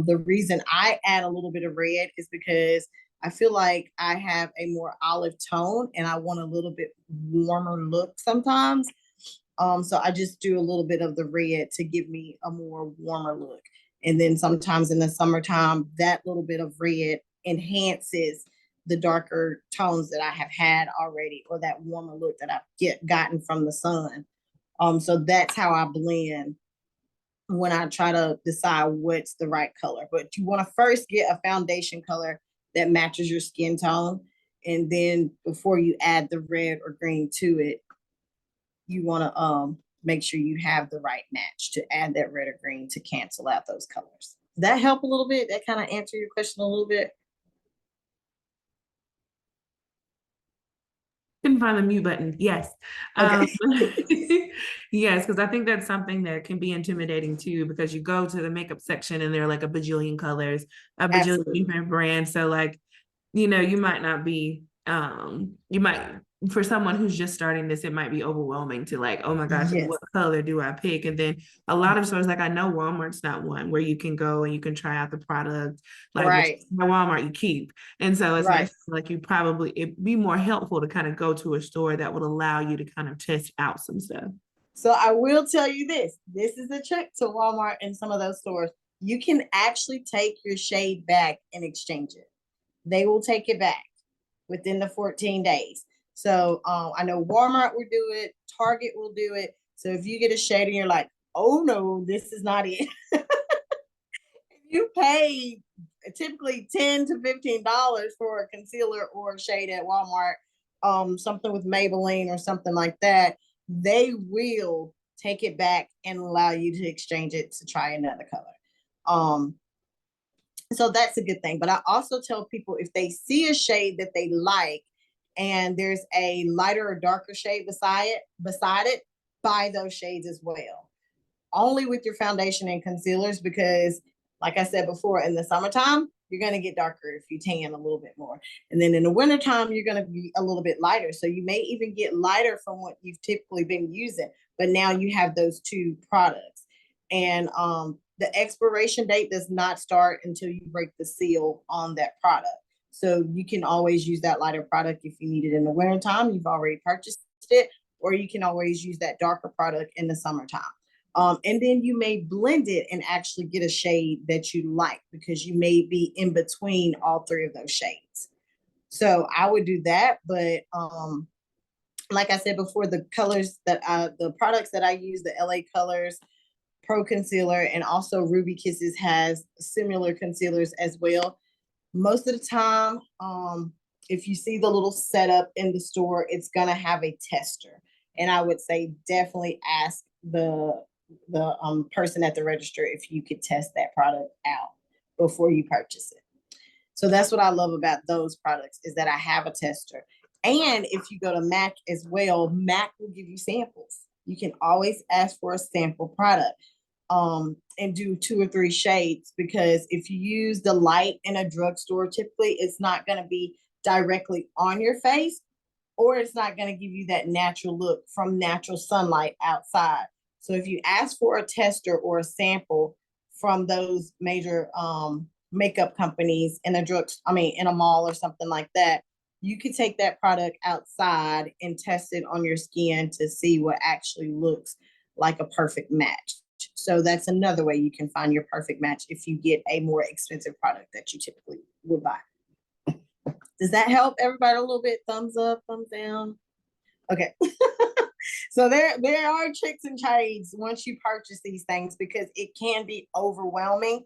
[SPEAKER 2] The reason I add a little bit of red is because I feel like I have a more olive tone and I want a little bit warmer look sometimes. So I just do a little bit of the red to give me a more warmer look. And then sometimes in the summertime, that little bit of red enhances the darker tones that I have had already, or that warmer look that I've gotten from the sun. So that's how I blend when I try to decide what's the right color. But you want to first get a foundation color that matches your skin tone. And then before you add the red or green to it, you want to make sure you have the right match to add that red or green to cancel out those colors. Does that help a little bit? That kind of answer your question a little bit?
[SPEAKER 1] Couldn't find the mute button. Yes.
[SPEAKER 2] Okay.
[SPEAKER 1] Yes, because I think that's something that can be intimidating too, because you go to the makeup section and there are like a bajillion colors, a bajillion
[SPEAKER 2] Absolutely.
[SPEAKER 1] different brands. So like, you might not be, you might, for someone who's just starting this, it might be overwhelming to like, oh my gosh,
[SPEAKER 2] Yes.
[SPEAKER 1] what color do I pick? And then a lot of stores, like I know Walmart's not one where you can go and you can try out the product, like which
[SPEAKER 2] Right.
[SPEAKER 1] by Walmart you keep. And so it's
[SPEAKER 2] Right.
[SPEAKER 1] like you probably, it'd be more helpful to kind of go to a store that would allow you to kind of test out some stuff.
[SPEAKER 2] So I will tell you this. This is a trick to Walmart and some of those stores. You can actually take your shade back and exchange it. They will take it back within the 14 days. So I know Walmart will do it, Target will do it. So if you get a shade and you're like, oh no, this is not it. You pay typically $10 to $15 for a concealer or a shade at Walmart, something with Maybelline or something like that. They will take it back and allow you to exchange it to try another color. So that's a good thing. But I also tell people if they see a shade that they like and there's a lighter or darker shade beside it, buy those shades as well. Only with your foundation and concealers, because like I said before, in the summertime, you're going to get darker if you tan a little bit more. And then in the wintertime, you're going to be a little bit lighter. So you may even get lighter from what you've typically been using, but now you have those two products. And the expiration date does not start until you break the seal on that product. So you can always use that lighter product if you need it in the wintertime. You've already purchased it, or you can always use that darker product in the summertime. And then you may blend it and actually get a shade that you like, because you may be in between all three of those shades. So I would do that. But like I said before, the products that I use, the LA Colors Pro Concealer, and also Ruby Kisses has similar concealers as well. Most of the time, if you see the little setup in the store, it's gonna have a tester. And I would say definitely ask the person at the register if you could test that product out before you purchase it. So that's what I love about those products, is that I have a tester. And if you go to MAC as well, MAC will give you samples. You can always ask for a sample product and do 2 or 3 shades, because if you use the light in a drugstore, typically it's not going to be directly on your face, or it's not going to give you that natural look from natural sunlight outside. So if you ask for a tester or a sample from those major makeup companies in a mall or something like that, you could take that product outside and test it on your skin to see what actually looks like a perfect match. So that's another way you can find your perfect match if you get a more expensive product that you typically would buy. Does that help everybody a little bit? Thumbs up, thumbs down. Okay. So there are tricks and trades once you purchase these things, because it can be overwhelming.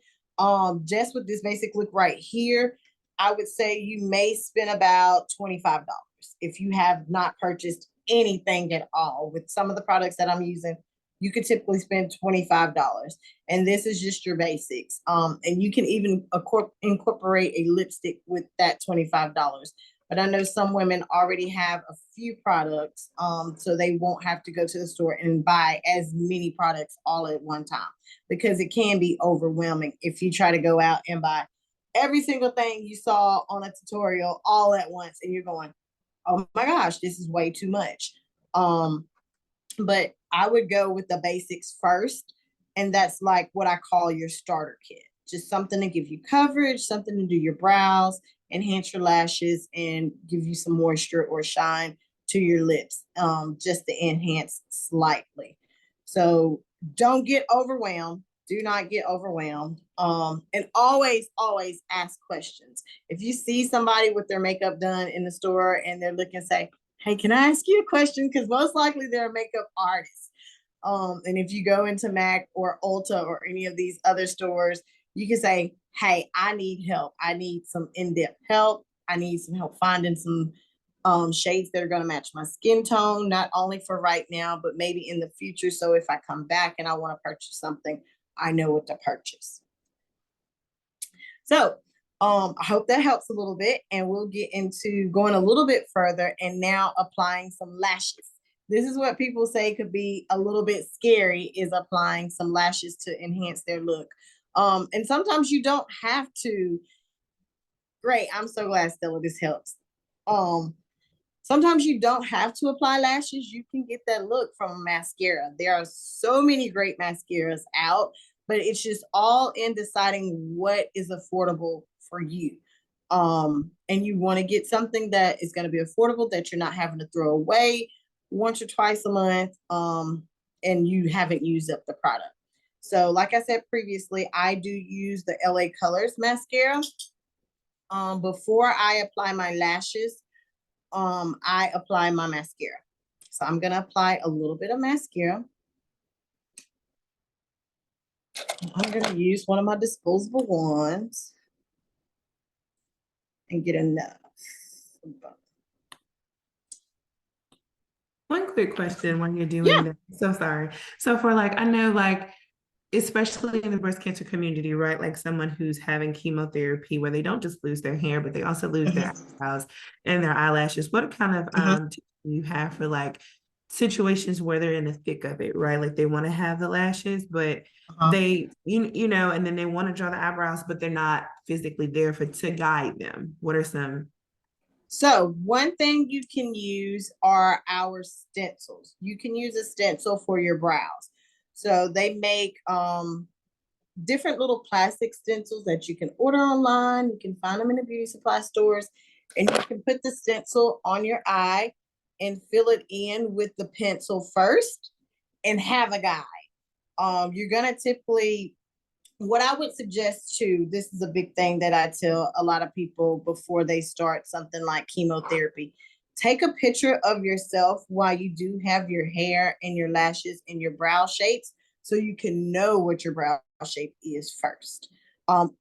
[SPEAKER 2] Just with this basic look right here, I would say you may spend about $25 if you have not purchased anything at all. With some of the products that I'm using, you could typically spend $25. And this is just your basics. And you can even incorporate a lipstick with that $25. But I know some women already have a few products, so they won't have to go to the store and buy as many products all at one time, because it can be overwhelming if you try to go out and buy every single thing you saw on a tutorial all at once, and you're going, oh my gosh, this is way too much. But I would go with the basics first, and that's like what I call your starter kit. Just something to give you coverage, something to do your brows, enhance your lashes, and give you some moisture or shine to your lips, just to enhance slightly. So don't get overwhelmed. do not get overwhelmed. And always, always ask questions. If you see somebody with their makeup done in the store and they're looking, say, hey, can I ask you a question? Because most likely they're a makeup artist. And if you go into MAC or Ulta or any of these other stores, you can say, hey, I need help. I need some in-depth help. I need some help finding some shades that are going to match my skin tone, not only for right now, but maybe in the future. So if I come back and I want to purchase something, I know what to purchase. So I hope that helps a little bit, and we'll get into going a little bit further and now applying some lashes. This is what people say could be a little bit scary, is applying some lashes to enhance their look. And sometimes you don't have to. Great, I'm so glad, Stella, this helps. Sometimes you don't have to apply lashes. You can get that look from a mascara. There are so many great mascaras out, but it's just all in deciding what is affordable for you. And you want to get something that is going to be affordable, that you're not having to throw away once or twice a month, and you haven't used up the product. So like I said previously, I do use the LA Colors mascara. Before I apply my lashes, I apply my mascara. So I'm going to apply a little bit of mascara. I'm going to use one of my disposable ones and get enough.
[SPEAKER 1] One quick question when you're doing
[SPEAKER 2] Yeah.
[SPEAKER 1] that. So sorry. So for like, I know like, especially in the breast cancer community, right? Like someone who's having chemotherapy where they don't just lose their hair, but they also lose their eyebrows and their eyelashes. What kind of tips do you have for like situations where they're in the thick of it, right? Like they want to have the lashes, but they, you know, and then they want to draw the eyebrows, but they're not physically there to guide them. What are some?
[SPEAKER 2] So one thing you can use are our stencils. You can use a stencil for your brows. So they make different little plastic stencils that you can order online. You can find them in the beauty supply stores, and you can put the stencil on your eye and fill it in with the pencil first and have a guide. You're gonna typically, what I would suggest too, this is a big thing that I tell a lot of people before they start something like chemotherapy. Take a picture of yourself while you do have your hair and your lashes and your brow shapes, so you can know what your brow shape is first.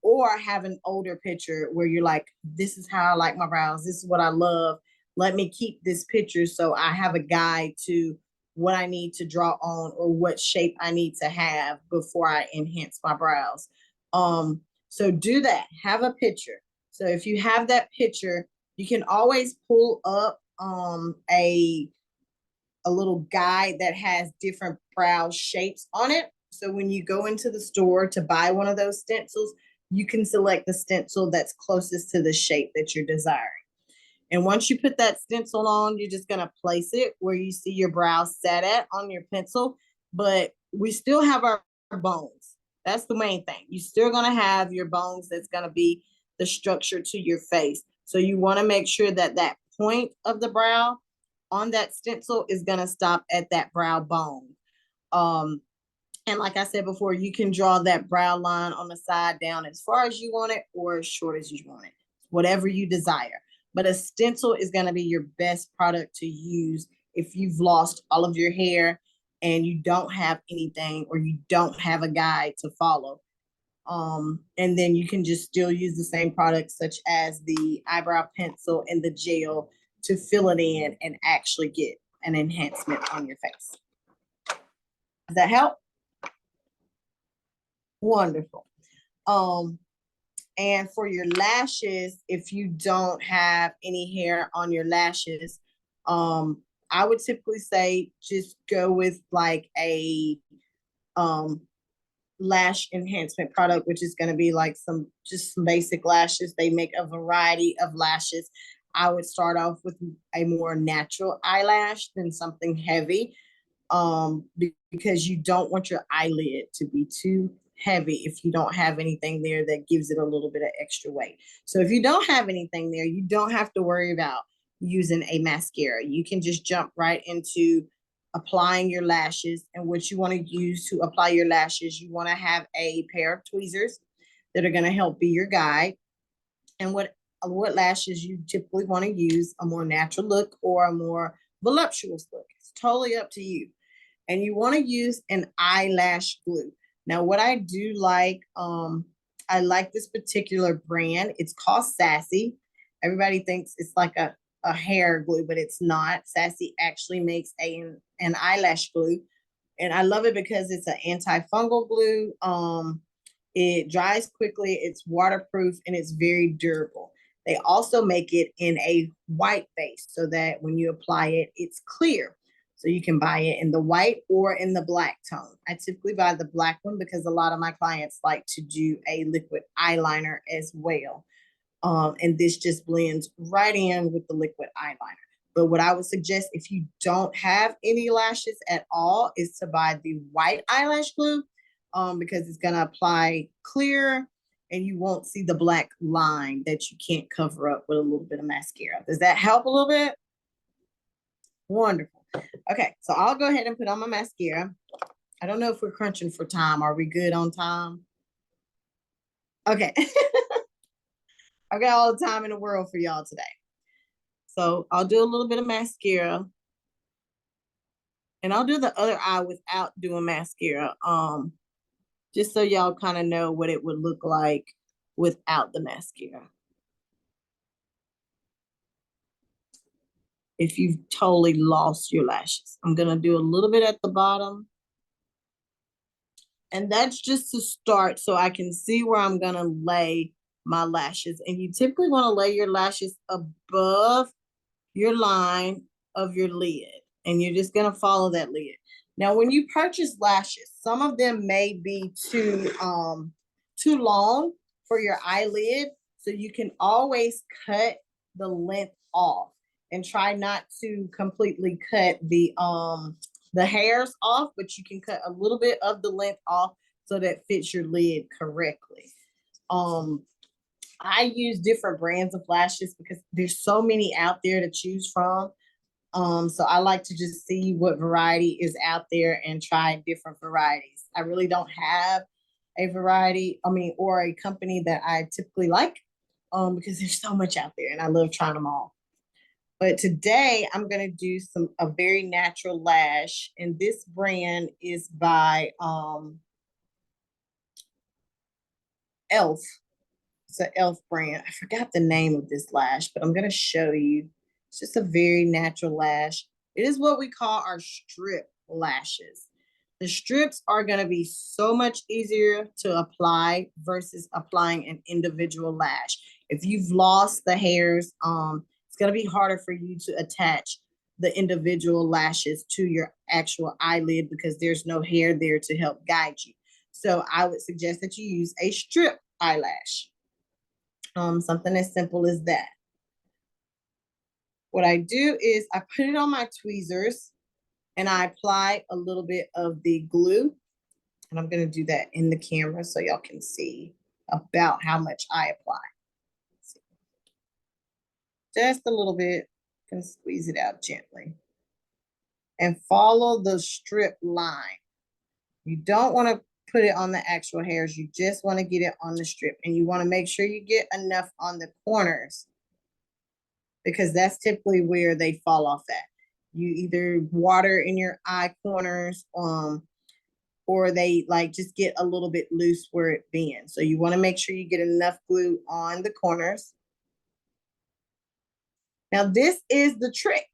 [SPEAKER 2] Or have an older picture where you're like, this is how I like my brows. This is what I love. Let me keep this picture so I have a guide to what I need to draw on or what shape I need to have before I enhance my brows. So do that. Have a picture. So if you have that picture, you can always pull up a little guide that has different brow shapes on it. So when you go into the store to buy one of those stencils, you can select the stencil that's closest to the shape that you're desiring. And once you put that stencil on, you're just going to place it where you see your brow set at on your pencil. But we still have our bones. That's the main thing. You're still going to have your bones. That's going to be the structure to your face. So you want to make sure that that point of the brow on that stencil is going to stop at that brow bone. And like I said before, you can draw that brow line on the side down as far as you want it or as short as you want it, whatever you desire. But a stencil is going to be your best product to use if you've lost all of your hair and you don't have anything or you don't have a guide to follow. And then you can just still use the same products such as the eyebrow pencil and the gel to fill it in and actually get an enhancement on your face. Does that help? Wonderful. And for your lashes, if you don't have any hair on your lashes, I would typically say just go with like a lash enhancement product, which is going to be like some basic lashes. They make a variety of lashes. I would start off with a more natural eyelash than something heavy, because you don't want your eyelid to be too heavy if you don't have anything there that gives it a little bit of extra weight. So if you don't have anything there, you don't have to worry about using a mascara. You can just jump right into applying your lashes. And what you want to use to apply your lashes, you want to have a pair of tweezers that are going to help be your guide. And what lashes you typically want to use, a more natural look or a more voluptuous look. It's totally up to you. And you want to use an eyelash glue. Now, what I do like, I like this particular brand. It's called Sassy. Everybody thinks it's like a hair glue, but it's not. Sassy actually makes an eyelash glue. And I love it because it's an antifungal glue. It dries quickly, it's waterproof, and it's very durable. They also make it in a white base so that when you apply it, it's clear. So you can buy it in the white or in the black tone. I typically buy the black one because a lot of my clients like to do a liquid eyeliner as well. And this just blends right in with the liquid eyeliner. But what I would suggest if you don't have any lashes at all is to buy the white eyelash glue, because it's going to apply clear and you won't see the black line that you can't cover up with a little bit of mascara. Does that help a little bit? Wonderful. Okay, so I'll go ahead and put on my mascara. I don't know if we're crunching for time. Are we good on time? Okay. I've got all the time in the world for y'all today. So I'll do a little bit of mascara. And I'll do the other eye without doing mascara. Just so y'all kind of know what it would look like without the mascara. If you've totally lost your lashes. I'm gonna do a little bit at the bottom. And that's just to start so I can see where I'm gonna lay my lashes. And you typically wanna lay your lashes above your line of your lid. And you're just gonna follow that lid. Now, when you purchase lashes, some of them may be too long for your eyelid. So you can always cut the length off and try not to completely cut the hairs off, but you can cut a little bit of the length off so that fits your lid correctly. I use different brands of lashes because there's so many out there to choose from. So I like to just see what variety is out there and try different varieties. I really don't have a variety, or a company that I typically like, because there's so much out there and I love trying them all. But today I'm going to do a very natural lash, and this brand is by Elf. It's an Elf brand. I forgot the name of this lash, but I'm going to show you. It's just a very natural lash. It is what we call our strip lashes. The strips are going to be so much easier to apply versus applying an individual lash. If you've lost the hairs, it's going to be harder for you to attach the individual lashes to your actual eyelid because there's no hair there to help guide you. So I would suggest that you use a strip eyelash. Something as simple as that. What I do is I put it on my tweezers and I apply a little bit of the glue. And I'm going to do that in the camera so y'all can see about how much I apply. Just a little bit. I'm going to squeeze it out gently. And follow the strip line. You don't want to put it on the actual hairs. You just want to get it on the strip. And you want to make sure you get enough on the corners, because that's typically where they fall off at. You either water in your eye corners, or they just get a little bit loose where it bends. So you want to make sure you get enough glue on the corners. Now this is the trick.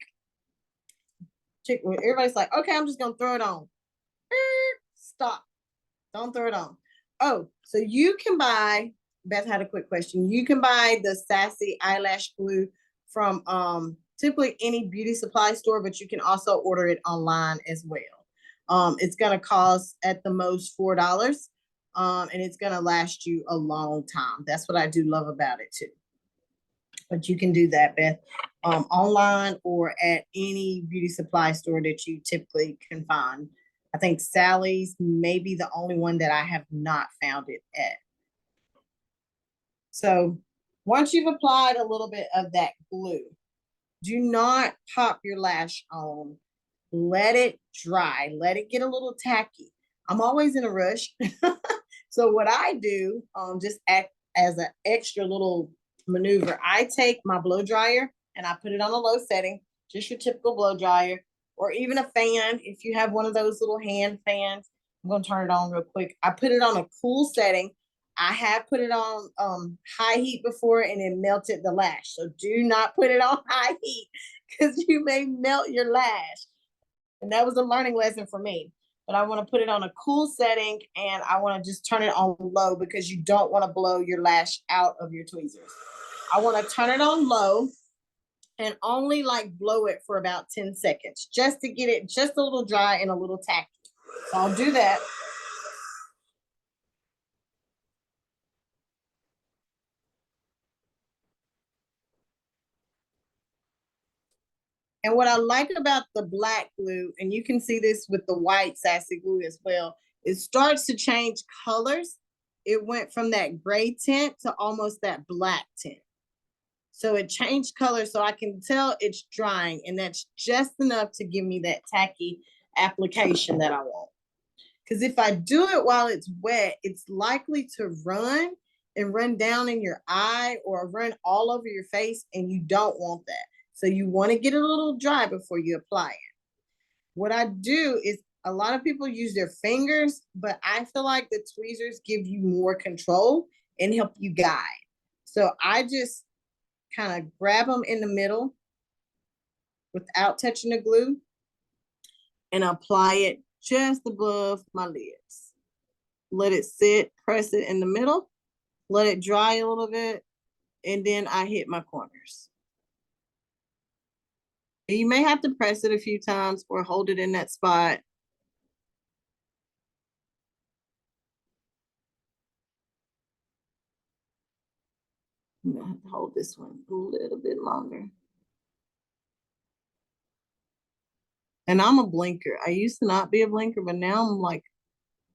[SPEAKER 2] Everybody's like, okay, I'm just gonna throw it on. Stop. Don't throw it on. Oh, so you can buy, Beth had a quick question. You can buy the Sassy eyelash glue from typically any beauty supply store, but you can also order it online as well. It's gonna cost at the most $4, and it's gonna last you a long time. That's what I do love about it too. But you can do that, Beth, online or at any beauty supply store that you typically can find. I think Sally's may be the only one that I have not found it at. So once you've applied a little bit of that glue, do not pop your lash on. let it dry, let it get a little tacky. I'm always in a rush. So what I do, just act as an extra little maneuver. I take my blow dryer and I put it on a low setting, just your typical blow dryer, or even a fan. If you have one of those little hand fans, I'm gonna turn it on real quick. I put it on a cool setting. I have put it on high heat before and it melted the lash. So do not put it on high heat because you may melt your lash. And that was a learning lesson for me. But I want to put it on a cool setting and I want to just turn it on low because you don't want to blow your lash out of your tweezers. I want to turn it on low and only like blow it for about 10 seconds just to get it just a little dry and a little tacky. So I'll do that. And what I like about the black glue, and you can see this with the white sassy glue as well, it starts to change colors. It went from that gray tint to almost that black tint. So it changed color so I can tell it's drying, and that's just enough to give me that tacky application that I want. Because if I do it while it's wet, it's likely to run and run down in your eye or run all over your face, and you don't want that. So you want to get it a little dry before you apply it. What I do is a lot of people use their fingers, but I feel like the tweezers give you more control and help you guide. So I just kind of grab them in the middle without touching the glue and apply it just above my lids. Let it sit, press it in the middle, let it dry a little bit, and then I hit my corners. You may have to press it a few times or hold it in that spot. I'm gonna have to hold this one a little bit longer. And I'm a blinker. I used to not be a blinker, but now I'm like,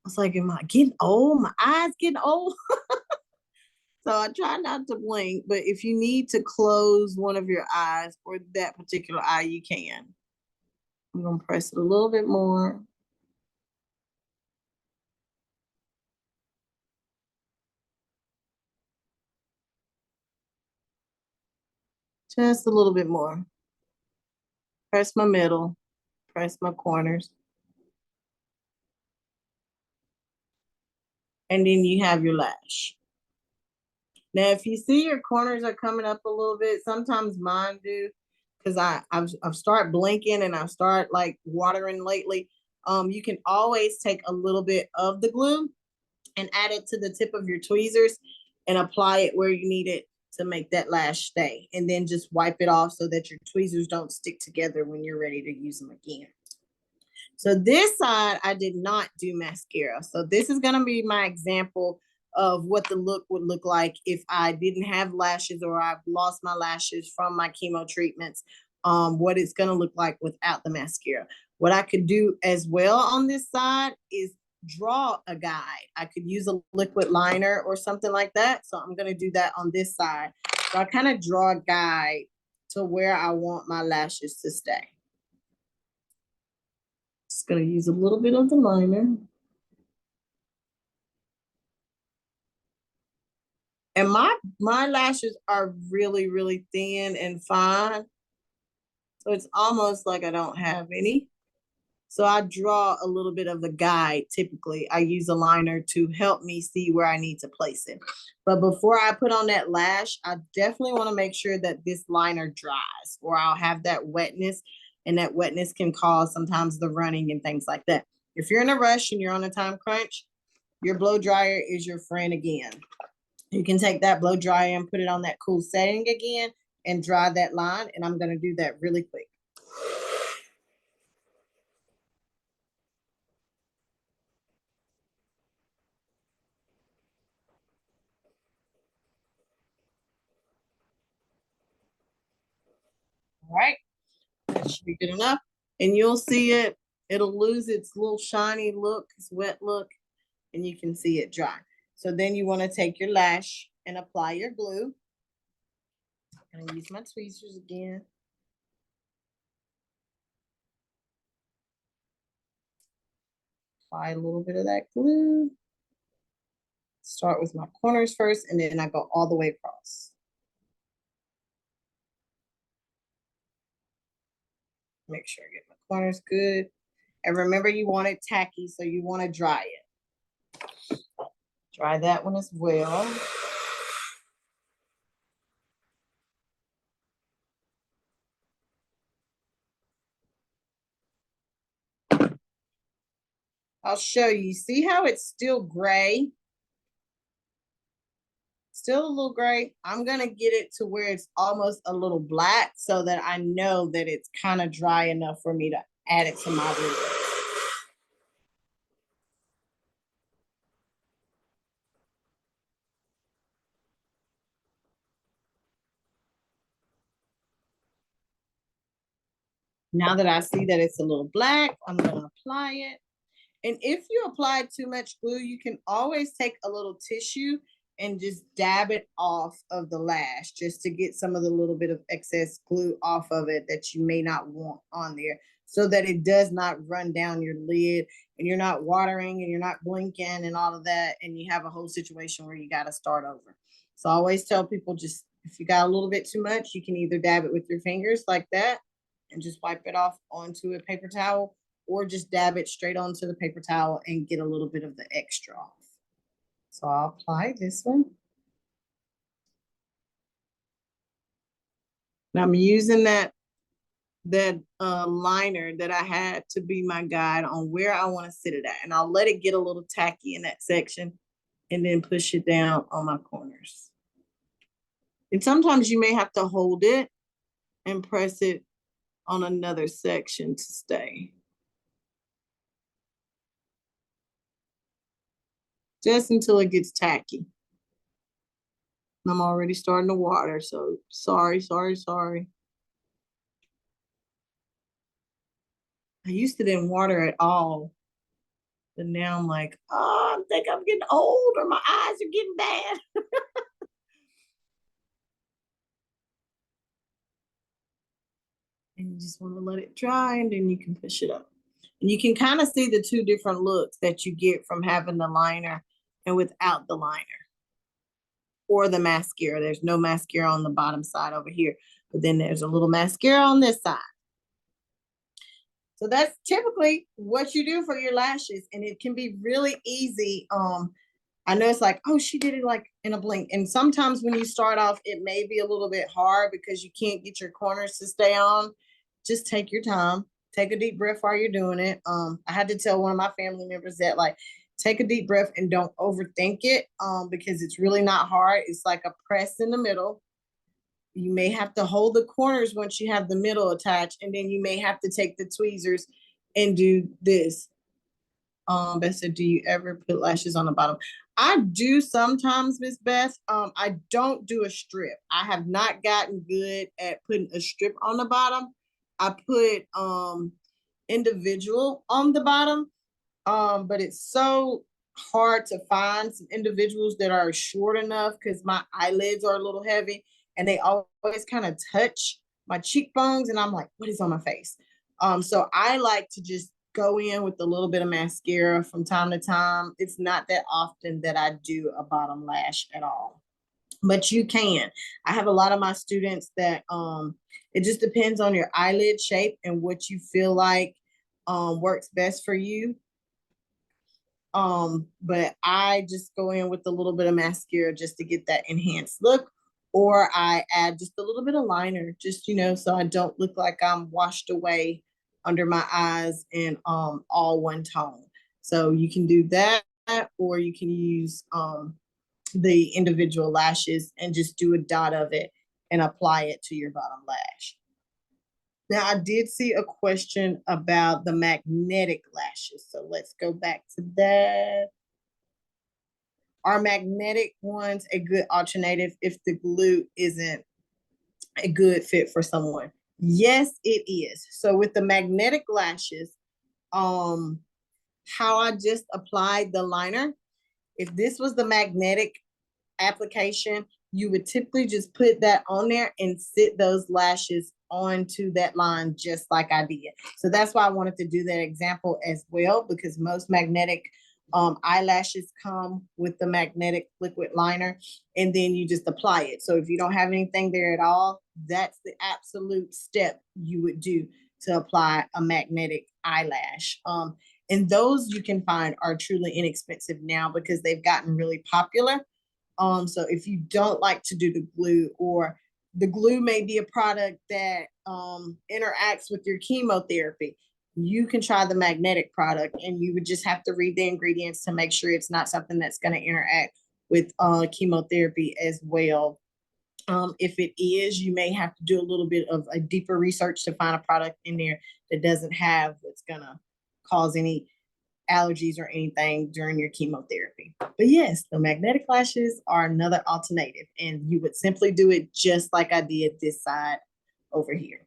[SPEAKER 2] it's like, am I getting old? My eyes getting old. So I try not to blink, but if you need to close one of your eyes or that particular eye, you can. I'm gonna press it a little bit more. Just a little bit more. Press my middle, press my corners. And then you have your lash. Now, if you see your corners are coming up a little bit, sometimes mine do, because I've started blinking and I've started like watering lately. You can always take a little bit of the glue and add it to the tip of your tweezers and apply it where you need it to make that lash stay. And then just wipe it off so that your tweezers don't stick together when you're ready to use them again. So this side, I did not do mascara. So this is gonna be my example of what the look would look like if I didn't have lashes or I've lost my lashes from my chemo treatments, what it's gonna look like without the mascara. What I could do as well on this side is draw a guide. I could use a liquid liner or something like that. So I'm gonna do that on this side. So I kind of draw a guide to where I want my lashes to stay. Just gonna use a little bit of the liner. And my lashes are really, really thin and fine. So it's almost like I don't have any. So I draw a little bit of a guide. Typically, I use a liner to help me see where I need to place it. But before I put on that lash, I definitely want to make sure that this liner dries or I'll have that wetness, and that wetness can cause sometimes the running and things like that. If you're in a rush and you're on a time crunch, your blow dryer is your friend again. You can take that blow dryer and put it on that cool setting again and dry that line. And I'm going to do that really quick. All right. That should be good enough. And you'll see it. It'll lose its little shiny look, its wet look, and you can see it dry. So then you want to take your lash and apply your glue. I'm going to use my tweezers again. apply a little bit of that glue. Start with my corners first, and then I go all the way across. Make sure I get my corners good. And remember, you want it tacky, so you want to dry it. Dry that one as well. I'll show you. See how it's still gray? Still a little gray. I'm gonna get it to where it's almost a little black so that I know that it's kind of dry enough for me to add it to my lid. Now that I see that it's a little black, I'm gonna apply it. And if you apply too much glue, you can always take a little tissue and just dab it off of the lash just to get some of the little bit of excess glue off of it that you may not want on there, so that it does not run down your lid and you're not watering and you're not blinking and all of that, and you have a whole situation where you got to start over. So I always tell people, just if you got a little bit too much, you can either dab it with your fingers like that and just wipe it off onto a paper towel, or just dab it straight onto the paper towel and get a little bit of the extra off. So I'll apply this one. And I'm using that liner that I had to be my guide on where I want to sit it at. And I'll let it get a little tacky in that section and then push it down on my corners. And sometimes you may have to hold it and press it on another section to stay. Just until it gets tacky. I'm already starting to water, so sorry. I used to didn't water at all, but now I'm like, oh, I think I'm getting old, or my eyes are getting bad. And you just want to let it dry, and then you can push it up. And you can kind of see the two different looks that you get from having the liner and without the liner. Or the mascara. There's no mascara on the bottom side over here, but then there's a little mascara on this side. So that's typically what you do for your lashes, and it can be really easy. I know it's like, oh, she did it like in a blink. And sometimes when you start off, it may be a little bit hard because you can't get your corners to stay on. Just take your time. Take a deep breath while you're doing it. I had to tell one of my family members that, like, take a deep breath and don't overthink it, because it's really not hard. It's like a press in the middle. You may have to hold the corners once you have the middle attached, and then you may have to take the tweezers and do this. Beth said, do you ever put lashes on the bottom? I do sometimes, Miss Beth. I don't do a strip. I have not gotten good at putting a strip on the bottom. I put individual on the bottom, but it's so hard to find some individuals that are short enough because my eyelids are a little heavy and they always kind of touch my cheekbones, and I'm like, what is on my face? So I like to just go in with a little bit of mascara from time to time. It's not that often that I do a bottom lash at all, but you can. I have a lot of my students that it just depends on your eyelid shape and what you feel like works best for you. But I just go in with a little bit of mascara just to get that enhanced look, or I add just a little bit of liner, just, so I don't look like I'm washed away under my eyes in all one tone. So you can do that, or you can use the individual lashes and just do a dot of it and apply it to your bottom lash. Now, I did see a question about the magnetic lashes. So let's go back to that. Are magnetic ones a good alternative if the glue isn't a good fit for someone? Yes, it is. So with the magnetic lashes, how I just applied the liner, if this was the magnetic application, you would typically just put that on there and sit those lashes onto that line just like I did. So that's why I wanted to do that example as well, because most magnetic eyelashes come with the magnetic liquid liner, and then you just apply it. So if you don't have anything there at all, that's the absolute step you would do to apply a magnetic eyelash. And those you can find are truly inexpensive now because they've gotten really popular. So if you don't like to do the glue, or the glue may be a product that interacts with your chemotherapy, you can try the magnetic product, and you would just have to read the ingredients to make sure it's not something that's going to interact with chemotherapy as well. If it is, you may have to do a little bit of a deeper research to find a product in there that doesn't have what's going to cause any allergies or anything during your chemotherapy. But yes, the magnetic lashes are another alternative, and you would simply do it just like I did this side over here.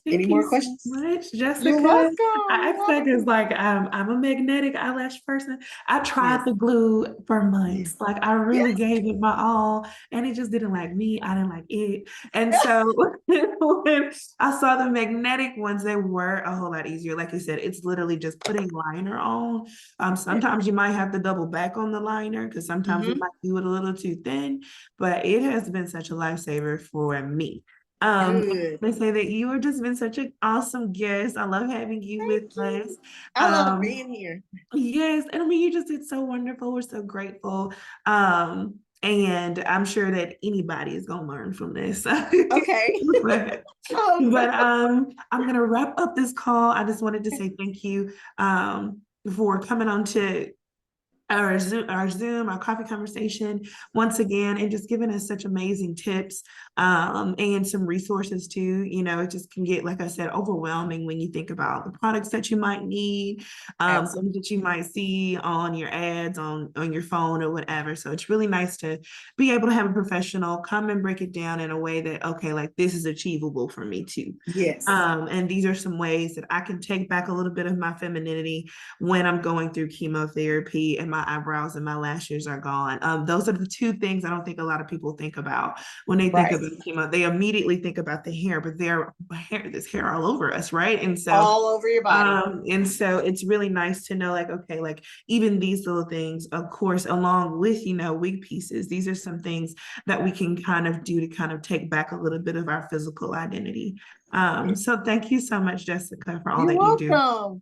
[SPEAKER 1] Thank
[SPEAKER 2] Any
[SPEAKER 1] you
[SPEAKER 2] more
[SPEAKER 1] so
[SPEAKER 2] questions?
[SPEAKER 1] much,
[SPEAKER 2] You're
[SPEAKER 1] Jessica.
[SPEAKER 2] welcome.
[SPEAKER 1] I
[SPEAKER 2] You're
[SPEAKER 1] asked that because,
[SPEAKER 2] welcome.
[SPEAKER 1] like, I'm a magnetic eyelash person. I tried
[SPEAKER 2] Yes.
[SPEAKER 1] the glue for
[SPEAKER 2] Yes.
[SPEAKER 1] months. Like, I really
[SPEAKER 2] Yes.
[SPEAKER 1] gave it my all, and it just didn't like me. I didn't like it. And so when I saw the magnetic ones, they were a whole lot easier. Like you said, it's literally just putting liner on. Sometimes you might have to double back on the liner because sometimes we
[SPEAKER 2] Mm-hmm.
[SPEAKER 1] might do it a little too thin, but it has been such a lifesaver for me.
[SPEAKER 2] Good.
[SPEAKER 1] They say that you have just been such an awesome guest. I love having you
[SPEAKER 2] Thank
[SPEAKER 1] with us.
[SPEAKER 2] you. I love
[SPEAKER 1] Um,
[SPEAKER 2] being here.
[SPEAKER 1] yes, and I mean you just did so wonderful. We're so grateful. And I'm sure that anybody is gonna learn from this.
[SPEAKER 2] Okay.
[SPEAKER 1] but
[SPEAKER 2] Okay.
[SPEAKER 1] I'm gonna wrap up this call. I just wanted to say thank you for coming on to our coffee conversation once again, and just giving us such amazing tips and some resources too. You know, it just can get, like I said, overwhelming when you think about the products that you might need, things
[SPEAKER 2] Absolutely.
[SPEAKER 1] that you might see on your ads on your phone or whatever. So it's really nice to be able to have a professional come and break it down in a way that, okay, like this is achievable for me too.
[SPEAKER 2] Yes.
[SPEAKER 1] And these are some ways that I can take back a little bit of my femininity when I'm going through chemotherapy and my eyebrows and my lashes are gone. Those are the two things I don't think a lot of people think about when they think
[SPEAKER 2] Right.
[SPEAKER 1] about chemo. They immediately think about the hair, but there's hair all over us, right?
[SPEAKER 2] All over your body.
[SPEAKER 1] And so it's really nice to know, like, okay, like even these little things, of course, along with, wig pieces, these are some things that we can kind of do to kind of take back a little bit of our physical identity. So thank you so much, Jessica, for all
[SPEAKER 2] You're
[SPEAKER 1] that you do.
[SPEAKER 2] welcome.